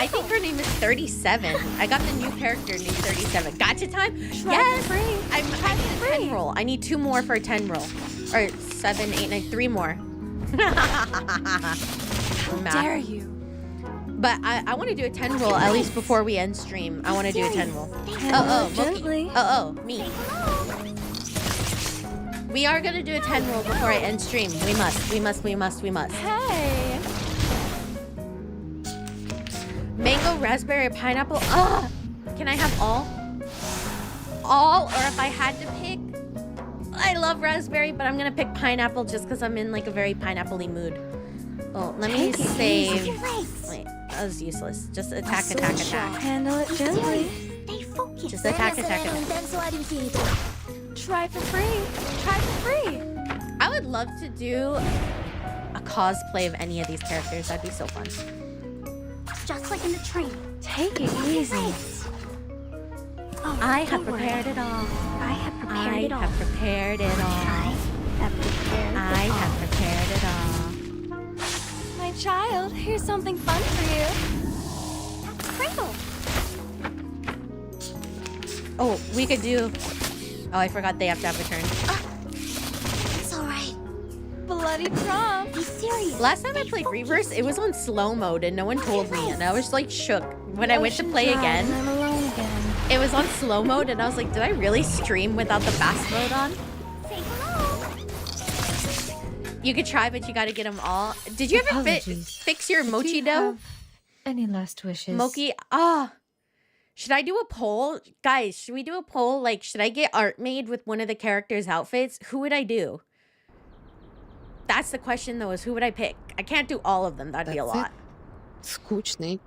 think her name is 37. I got the new character named 37. Gotcha time? Yes! I'm at a 10 roll. I need 2 more for a 10 roll. Or 7, 8, 9, 3 more. How dare you? But I want to do a 10 roll at least before we end stream. I want to do a 10 roll. Gently. Me. We are going to do a 10 roll before I end stream. We must. Hey. Mango, raspberry, pineapple. Ugh! Can I have all? All? Or if I had to pick? I love raspberry, but I'm gonna pick pineapple just because I'm in like a very pineapple-y mood. Oh, let me save. Wait, that was useless. Just attack. Handle it gently. Stay focused. Just attack. Try for free. I would love to do a cosplay of any of these characters. That'd be so fun. Just like in the train. Take it easy. Oh, I have don't worry. prepared it all. I have prepared it all. I have prepared it all. My child, here's something fun for you. That's Pringle. Oh, we could do... Oh, I forgot they have to have a turn. It's alright. Bloody prom. Be serious. Last time I played Reverse, it was on slow mode and no one told me, and I was like shook. When I went to play again, I'm alone again. it was on slow mode and I was like, did I really stream without the fast mode on? Say hello. You could try, but you gotta get them all. Did you ever fix your mochi dough? Any last wishes? Mochi, should I do a poll? Guys, should we do a poll? Like, should I get art made with one of the characters' outfits? Who would I do? That's the question, though, is who would I pick? I can't do all of them. That'd be a lot. Skutchnik.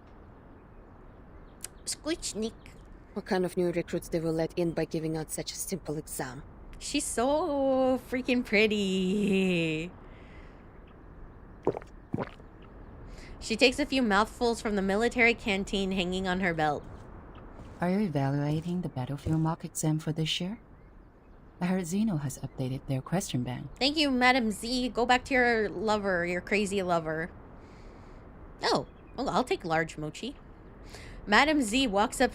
What kind of new recruits they will let in by giving out such a simple exam? She's so freaking pretty. She takes a few mouthfuls from the military canteen hanging on her belt. Are you evaluating the battlefield mock exam for this year? I heard Zeno has updated their question bank. Thank you, Madam Z. Go back to your lover, your crazy lover. Oh, I'll take large mochi. Madam Z walks up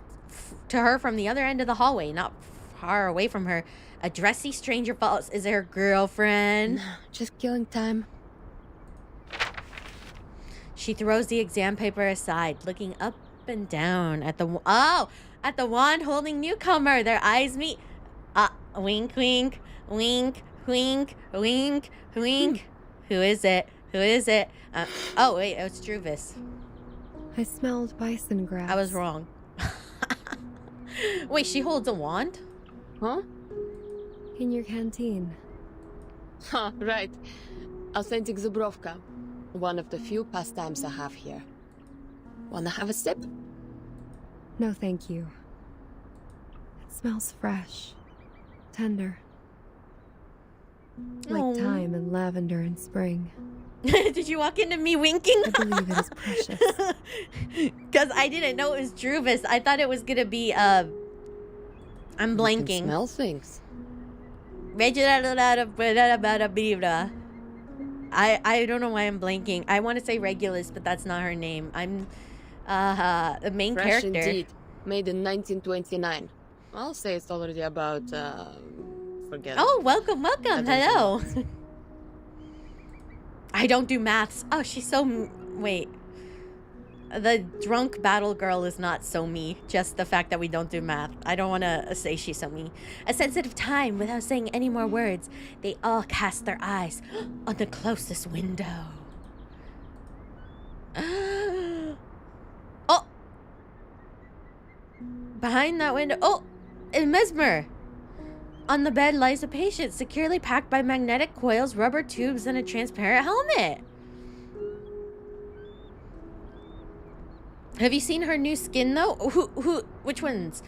to her from the other end of the hallway, not far away from her. A dressy stranger follows. Is it her girlfriend? Just killing time. She throws the exam paper aside, looking up and down at the wand holding newcomer. Their eyes meet. Wink, wink, wink, wink, wink, wink. Who is it? Oh, wait, it's Druvis. I smelled bison grass. I was wrong. Wait, she holds a wand? Huh? In your canteen. Huh, right. Authentic Zubrovka. One of the few pastimes I have here. Wanna have a sip? No, thank you. It smells fresh. Tender. Like thyme and lavender in spring. Did you walk into me winking? I believe it is precious. Because I didn't know it was Druvis. I thought it was gonna be I'm blanking. You can smell things. I don't know why I'm blanking. I want to say Regulus, but that's not her name. I'm the main Fresh character. Indeed. Made in 1929. I'll say it's already about forget. Oh, welcome. Hello. I don't do maths. Oh, she's so wait. The drunk battle girl is not so me. Just the fact that we don't do math. I don't want to say she's so me. A sensitive time without saying any more words. They all cast their eyes on the closest window. Oh! Behind that window. Oh! Mesmer! On the bed lies a patient, securely packed by magnetic coils, rubber tubes, and a transparent helmet. Have you seen her new skin, though? Which ones?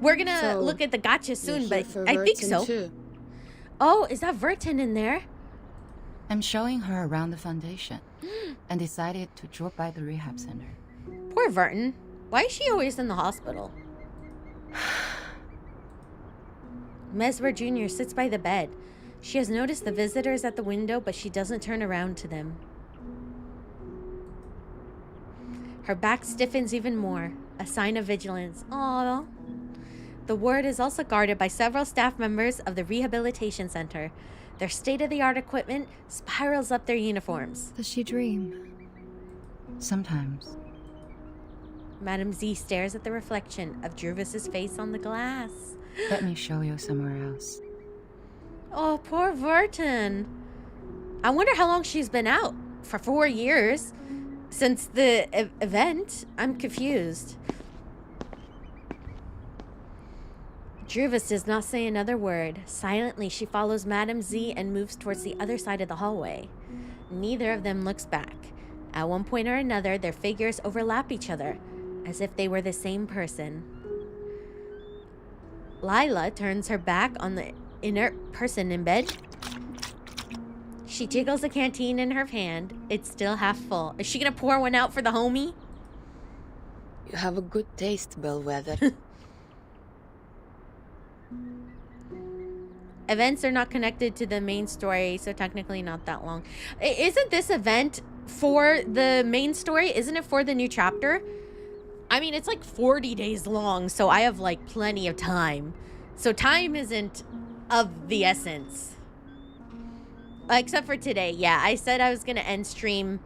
We're gonna look at the gacha soon, but I think so. Too. Oh, is that Vertin in there? I'm showing her around the Foundation and decided to drop by the rehab center. Poor Vertin. Why is she always in the hospital? Mesmer Jr. sits by the bed. She has noticed the visitors at the window, but she doesn't turn around to them. Her back stiffens even more, a sign of vigilance. Aww. The ward is also guarded by several staff members of the rehabilitation center. Their state-of-the-art equipment spirals up their uniforms. Does she dream? Sometimes. Madame Z stares at the reflection of Druvis's face on the glass. Let me show you somewhere else. Oh, poor Vertin. I wonder how long she's been out. For 4 years. Since the event. I'm confused. Druvis does not say another word. Silently, she follows Madame Z and moves towards the other side of the hallway. Neither of them looks back. At one point or another, their figures overlap each other, as if they were the same person. Lila turns her back on the inert person in bed. She jiggles a canteen in her hand. It's still half full. Is she gonna pour one out for the homie? You have a good taste, Bellwether. Events are not connected to the main story, so technically not that long. Isn't this event for the main story? Isn't it for the new chapter? I mean, it's like 40 days long, so I have like plenty of time. So time isn't of the essence. Except for today, yeah. I said I was going to end stream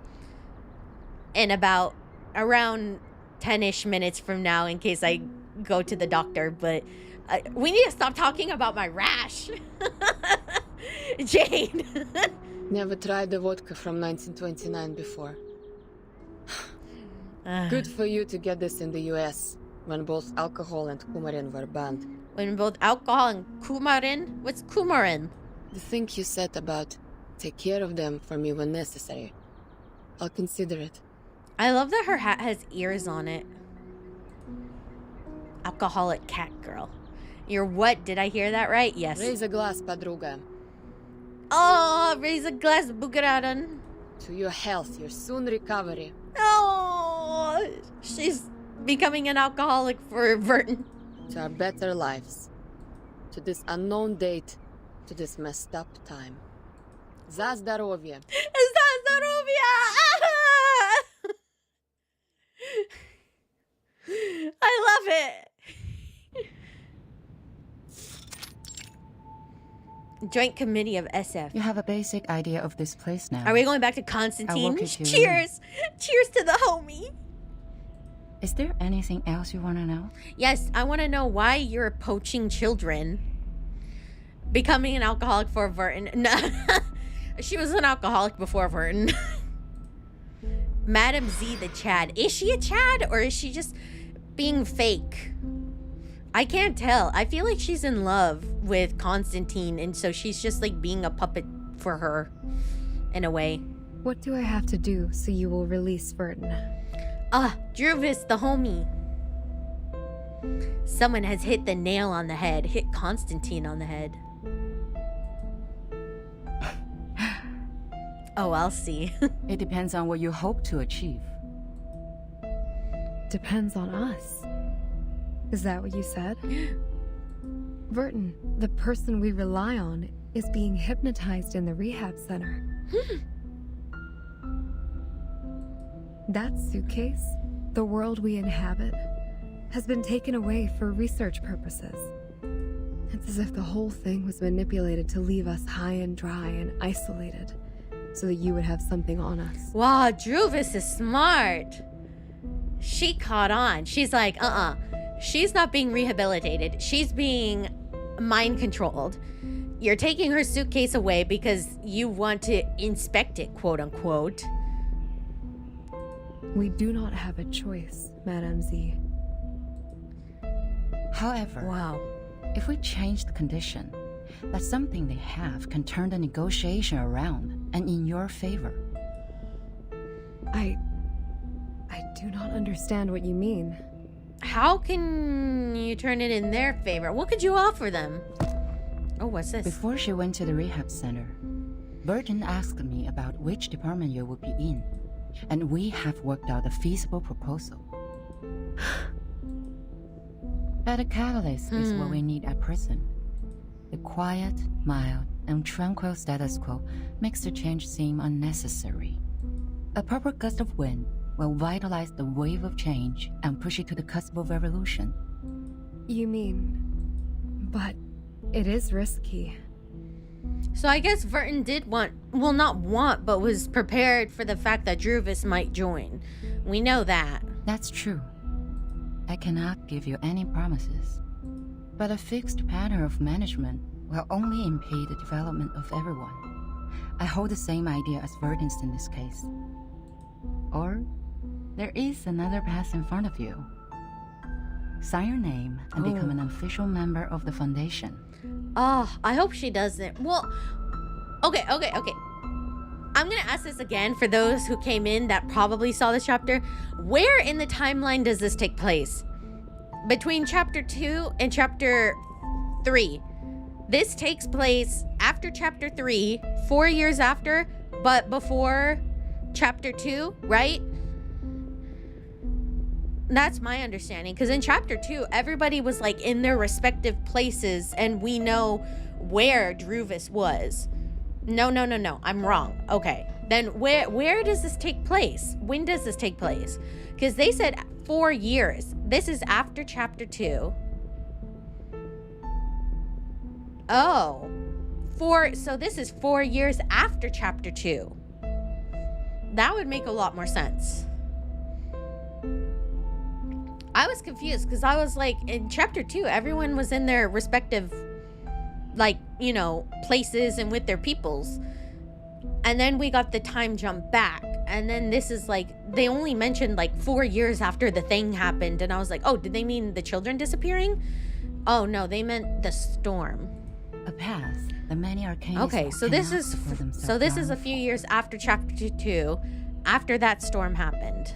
in about around 10-ish minutes from now in case I go to the doctor, but we need to stop talking about my rash. Jane. Never tried the vodka from 1929 before. Good for you to get this in the US, when both alcohol and coumarin were banned. When both alcohol and coumarin? What's coumarin? The thing you said about take care of them for me when necessary. I'll consider it. I love that her hat has ears on it. Alcoholic cat girl. You're what? Did I hear that right? Yes. Raise a glass, Padruga. Oh, raise a glass, Bukaradan. To your health, your soon recovery. Oh, she's becoming an alcoholic for Vertin. To our better lives. To this unknown date. To this messed up time. Za zdarovye. Za zdarovye! I love it. Joint Committee of SF. You have a basic idea of this place now. Are we going back to Constantine? Cheers! In. Cheers to the homie! Is there anything else you want to know? Yes, I want to know why you're poaching children. Becoming an alcoholic for Vertin. No. She was an alcoholic before Vertin. Madame Z the Chad. Is she a Chad or is she just being fake? I can't tell. I feel like she's in love with Constantine, and so she's just like being a puppet for her, in a way. What do I have to do so you will release Vertin? Druvis, the homie. Someone has hit the nail on the head. Hit Constantine on the head. Oh, I'll see. It depends on what you hope to achieve. Depends on us. Is that what you said? Verton, the person we rely on, is being hypnotized in the rehab center. That suitcase, the world we inhabit, has been taken away for research purposes. It's as if the whole thing was manipulated to leave us high and dry and isolated, so that you would have something on us. Wow, Druvis is smart. She caught on. She's like, she's not being rehabilitated. She's being mind controlled. You're taking her suitcase away because you want to inspect it, quote unquote. We do not have a choice, Madame Z. However, wow, if we change the condition, that something they have can turn the negotiation around and in your favor. I do not understand what you mean. How can you turn it in their favor? What could you offer them? Oh, what's this? Before she went to the rehab center, Burton asked me about which department you would be in, and we have worked out a feasible proposal. But a catalyst is what we need at present. The quiet, mild, and tranquil status quo makes the change seem unnecessary. A proper gust of wind will vitalize the wave of change and push it to the cusp of revolution. You mean... but it is risky. So I guess Verton did want, well, not want, but was prepared for the fact that Druvis might join. We know that. That's true. I cannot give you any promises. But a fixed pattern of management will only impede the development of everyone. I hold the same idea as Verton's in this case. Or, there is another path in front of you. Sign your name and become an official member of the Foundation. Oh, I hope she doesn't. Well, okay. I'm gonna ask this again for those who came in that probably saw this chapter. Where in the timeline does this take place? Between chapter 2 and chapter 3. This takes place after chapter 3, 4 years after, but before chapter 2, right? That's my understanding, because in chapter 2, everybody was like in their respective places, and we know where Druvis was. No, I'm wrong. Okay, then where does this take place? When does this take place? Because they said 4 years. This is after chapter 2. Oh, so this is 4 years after chapter 2. That would make a lot more sense. I was confused because I was like, in chapter 2, everyone was in their respective, like, you know, places and with their peoples. And then we got the time jump back. And then this is like, they only mentioned like 4 years after the thing happened. And I was like, oh, did they mean the children disappearing? Oh, no, they meant the storm. A path that many arcane. Okay, so this is a few years after chapter 2, after that storm happened.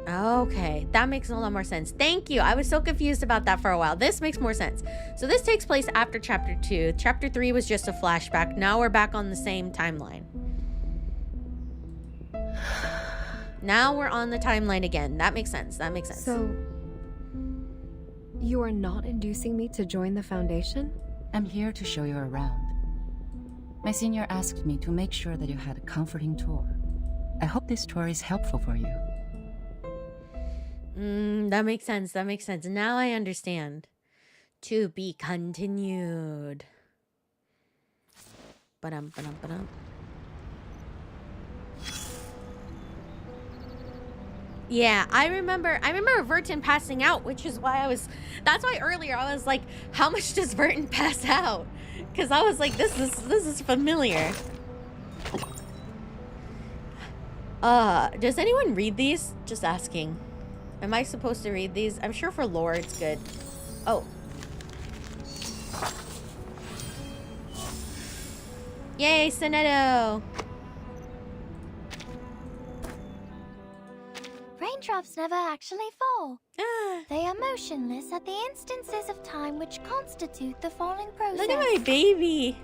Okay, that makes a lot more sense. Thank you. I was so confused about that for a while. This makes more sense. So this takes place after chapter 2. Chapter 3 was just a flashback. Now we're back on the same timeline. Now we're on the timeline again. That makes sense. So, you are not inducing me to join the Foundation? I'm here to show you around. My senior asked me to make sure that you had a comforting tour. I hope this tour is helpful for you. That makes sense. Now I understand. To be continued. Ba-dum. Yeah, I remember Verton passing out, which is why that's why earlier I was like, how much does Verton pass out? Because I was like, this is familiar. Does anyone read these? Just asking. Am I supposed to read these? I'm sure for lore it's good. Oh. Yay, Sonetto! Raindrops never actually fall. They are motionless at the instances of time which constitute the falling process. Look at my baby.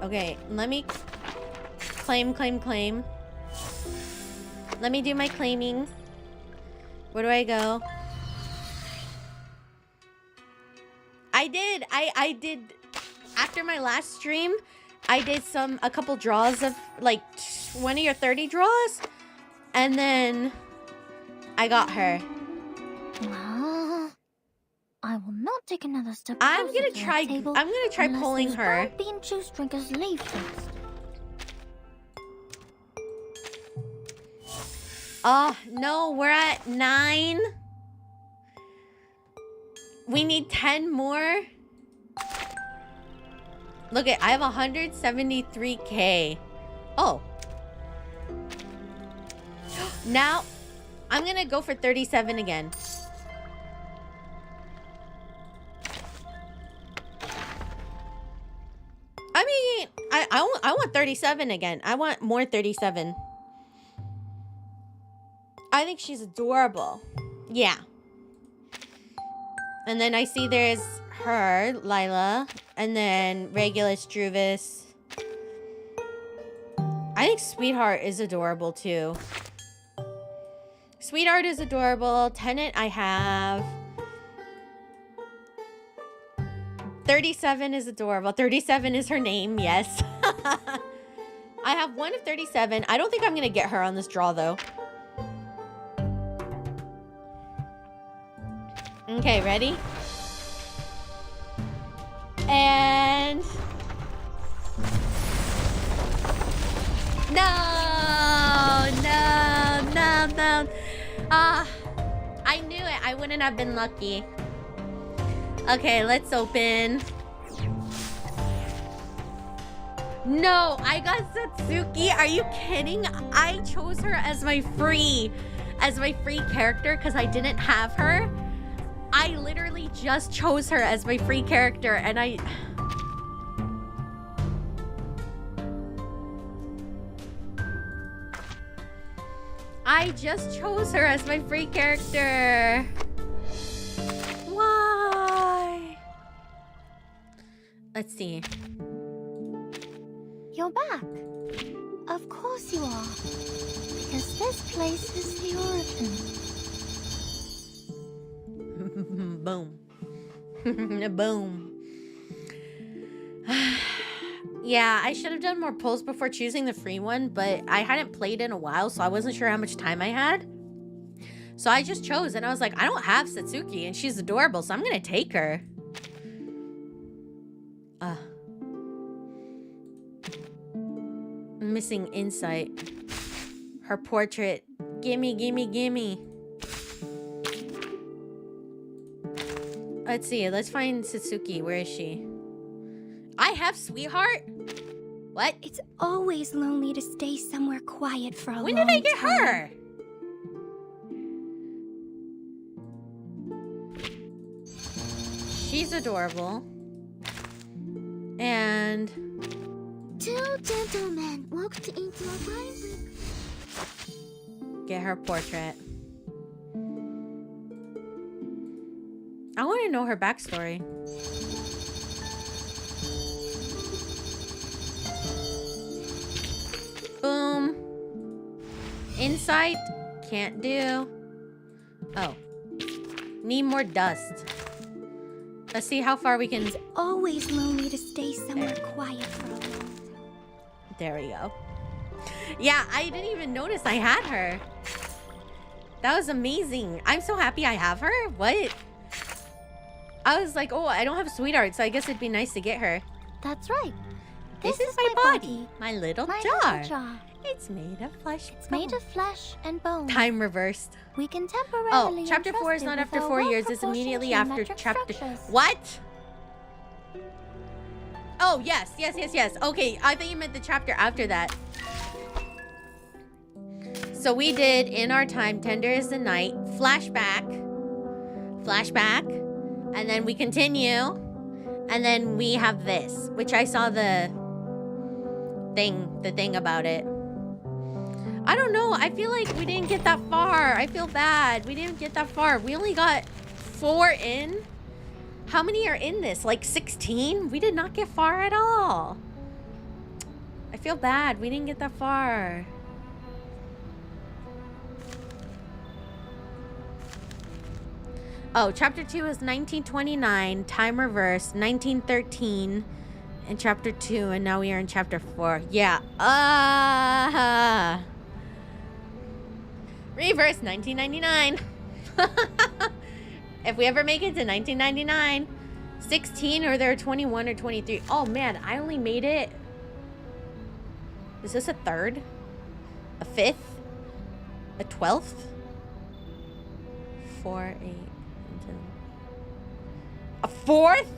Okay, let me claim. Let me do my claiming. Where do I go? I did after my last stream, I did a couple draws of like 20 or 30 draws, and then I got her. I will not take another step. I'm gonna try pulling her. Bean juice drinkers leave first. Oh no, we're at 9. We need 10 more. Look at, I have 173k. Oh. Now, I'm gonna go for 37 again. I mean, I want 37 again. I want more 37. I think she's adorable. Yeah. And then I see there's her, Lila, and then Regulus, Druvis. I think Sweetheart is adorable too. Sweetheart is adorable. Tenant I have. 37 is adorable. 37 is her name, yes. I have one of 37. I don't think I'm gonna get her on this draw though. Okay, ready? And... No! I knew it. I wouldn't have been lucky. Okay, let's open. No, I got Satsuki. Are you kidding? I chose her as my free character because I didn't have her. I literally just chose her as my free character, and I just chose her as my free character. Why? Let's see. You're back. Of course you are. Because this place is the origin. Boom. Boom. Yeah, I should have done more polls before choosing the free one, but I hadn't played in a while, so I wasn't sure how much time I had. So I just chose, and I was like, I don't have Satsuki, and she's adorable, so I'm gonna take her. I'm missing insight. Her portrait. Gimme, gimme, gimme. Let's see. Let's find Satsuki. Where is she? I have Sweetheart? What? It's always lonely to stay somewhere quiet for a long time. When did I get her? She's adorable. And... Two gentlemen walked into a library. Get her portrait. I want to know her backstory. Boom. Insight. Can't do. Oh. Need more dust. Let's see how far we can... It's always lonely to stay somewhere quiet for a long time. There we go. Yeah, I didn't even notice I had her. That was amazing. I'm so happy I have her. What? I was like, oh, I don't have Sweetheart, so I guess it'd be nice to get her. That's right. This is my body. My little jar. It's made of flesh. It's made of flesh and bone. Time reversed. We can temporarily. Oh, chapter 4 is not after 4 years. It's immediately after chapter. What? Oh, yes. Okay, I thought you meant the chapter after that. So we did In Our Time, Tender is the Night, Flashback, and then we continue, and then we have this, which I saw the thing about it. I don't know. I feel like we didn't get that far. I feel bad. We didn't get that far. We only got 4 in. How many are in this? Like 16? We did not get far at all. feel bad. We didn't get that far. Oh, chapter 2 is 1929, time reverse, 1913, in chapter 2, and now we are in chapter 4. Yeah. Reverse 1999. If we ever make it to 1999, 16 or they're 21 or 23. Oh man, I only made it. Is this a third? A fifth? A 12th? 4, 8, 10. A fourth?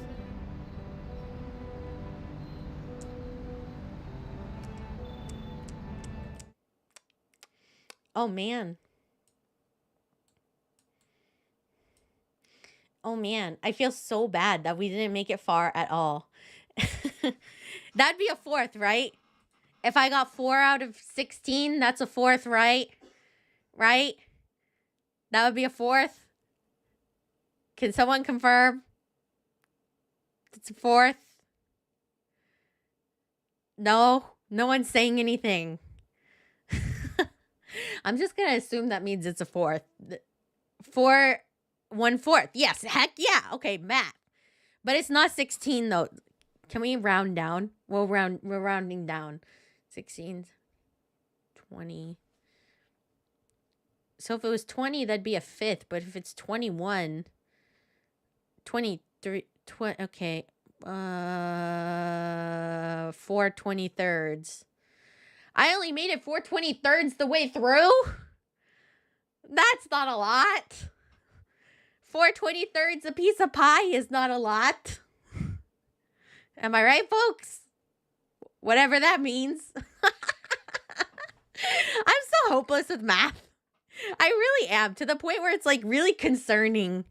Oh man. Oh man, I feel so bad that we didn't make it far at all. That'd be a fourth, right? If I got 4 out of 16, that's a fourth, right? Right? That would be a fourth. Can someone confirm? It's a fourth. No, no one's saying anything. I'm just gonna assume that means it's a fourth. 1/4. Yes, heck yeah. Okay, math. But it's not 16 though. Can we round down? We're rounding down. 16, 20. So if it was 20, that'd be a fifth. But if it's 21, 23, okay. 4 23rds. I only made it 4 23rds the way through. That's not a lot. 4 23rds a piece of pie is not a lot. Am I right, folks? Whatever that means. I'm so hopeless with math. I really am, to the point where it's like really concerning.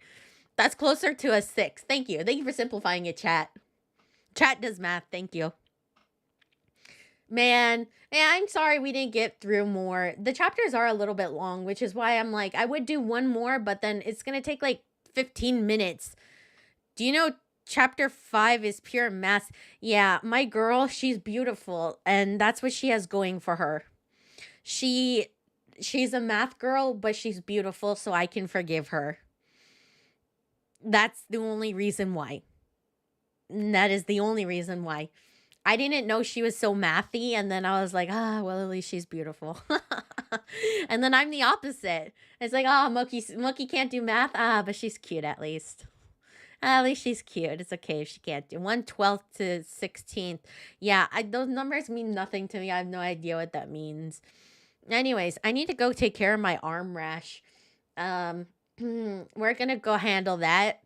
That's closer to a 6. Thank you. Thank you for simplifying it, chat. Chat does math. Thank you. Man, I'm sorry we didn't get through more. The chapters are a little bit long, which is why I'm like, I would do one more, but then it's going to take like 15 minutes. Do you know chapter 5 is pure math? Yeah, my girl, she's beautiful, and that's what she has going for her. She's a math girl, but she's beautiful, so I can forgive her. That's the only reason why. That is the only reason why. I didn't know she was so mathy, and then I was like, well, at least she's beautiful. And then I'm the opposite. It's like, Mookie can't do math. But she's cute at least. At least she's cute. It's okay if she can't do 1/12 to 16th. Yeah, those numbers mean nothing to me. I have no idea what that means. Anyways, I need to go take care of my arm rash. We're gonna go handle that.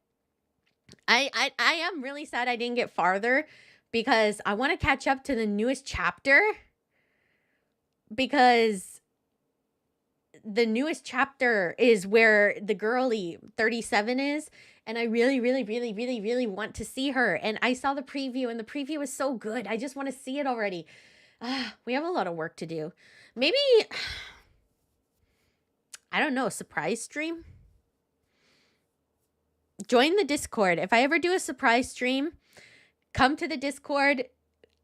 I am really sad I didn't get farther, because I want to catch up to the newest chapter, because the newest chapter is where the girly 37 is, and I really, really, really, really, really want to see her. And I saw the preview, and the preview was so good. I just want to see it already. We have a lot of work to do. Maybe, I don't know, a surprise stream? Join the Discord. If I ever do a surprise stream, come to the Discord.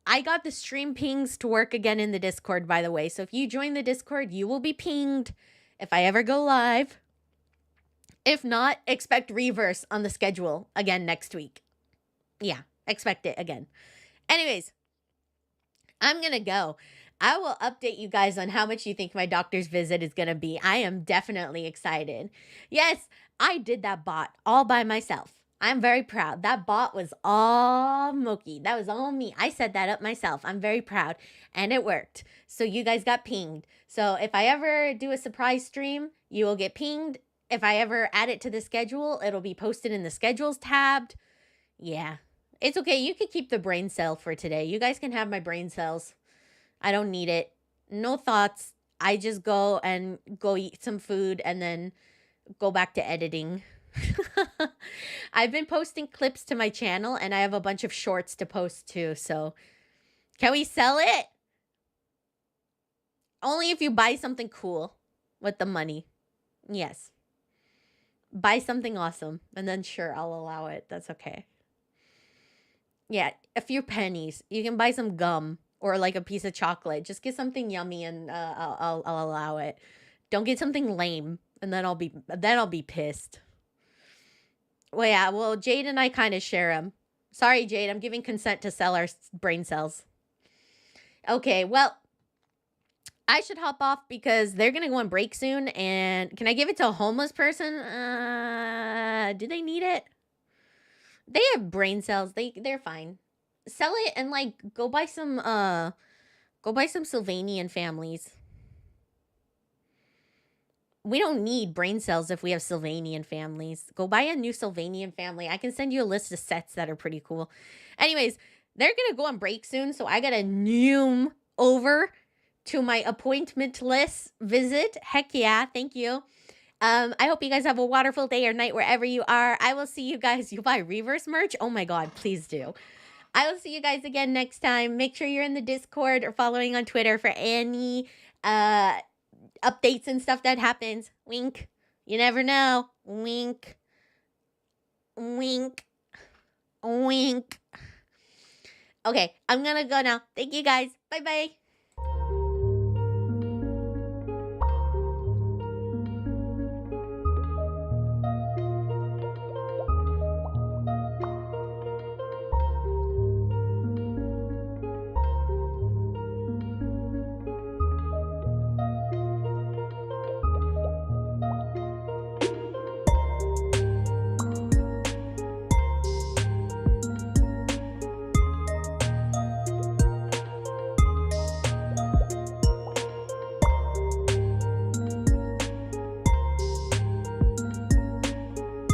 I got the stream pings to work again in the Discord, by the way. So if you join the Discord, you will be pinged if I ever go live. If not, expect reverse on the schedule again next week. Yeah, expect it again. Anyways, I'm going to go. I will update you guys on how much you think my doctor's visit is going to be. I am definitely excited. Yes, I did that bot all by myself. I'm very proud. That bot was all Mookie. That was all me. I set that up myself. I'm very proud. And it worked. So you guys got pinged. So if I ever do a surprise stream, you will get pinged. If I ever add it to the schedule, it'll be posted in the schedules tab. Yeah. It's okay. You can keep the brain cell for today. You guys can have my brain cells. I don't need it. No thoughts. I just go eat some food and then go back to editing. I've been posting clips to my channel, and I have a bunch of shorts to post too. So can we sell it? Only if you buy something cool with the money. Yes. Buy something awesome, and then sure, I'll allow it. That's okay. Yeah, a few pennies. You can buy some gum or like a piece of chocolate. Just get something yummy and I'll allow it. Don't get something lame, and then I'll be pissed. Well, yeah, well, Jade and I kind of share them. Sorry, Jade, I'm giving consent to sell our brain cells. Okay, well, I should hop off because they're going to go on break soon. And can I give it to a homeless person? Do they need it? They have brain cells. They're fine. Sell it and like go buy some Sylvanian families. We don't need brain cells if we have Sylvanian families. Go buy a new Sylvanian family. I can send you a list of sets that are pretty cool. Anyways, they're going to go on break soon, so I got to noom over to my appointment list visit. Heck yeah, thank you. I hope you guys have a wonderful day or night wherever you are. I will see you guys. You buy Reverse merch? Oh my God, please do. I will see you guys again next time. Make sure you're in the Discord or following on Twitter for any updates and stuff that happens. Wink. You never know. Wink. Wink. Wink. Okay, I'm gonna go now. Thank you guys. Bye-bye.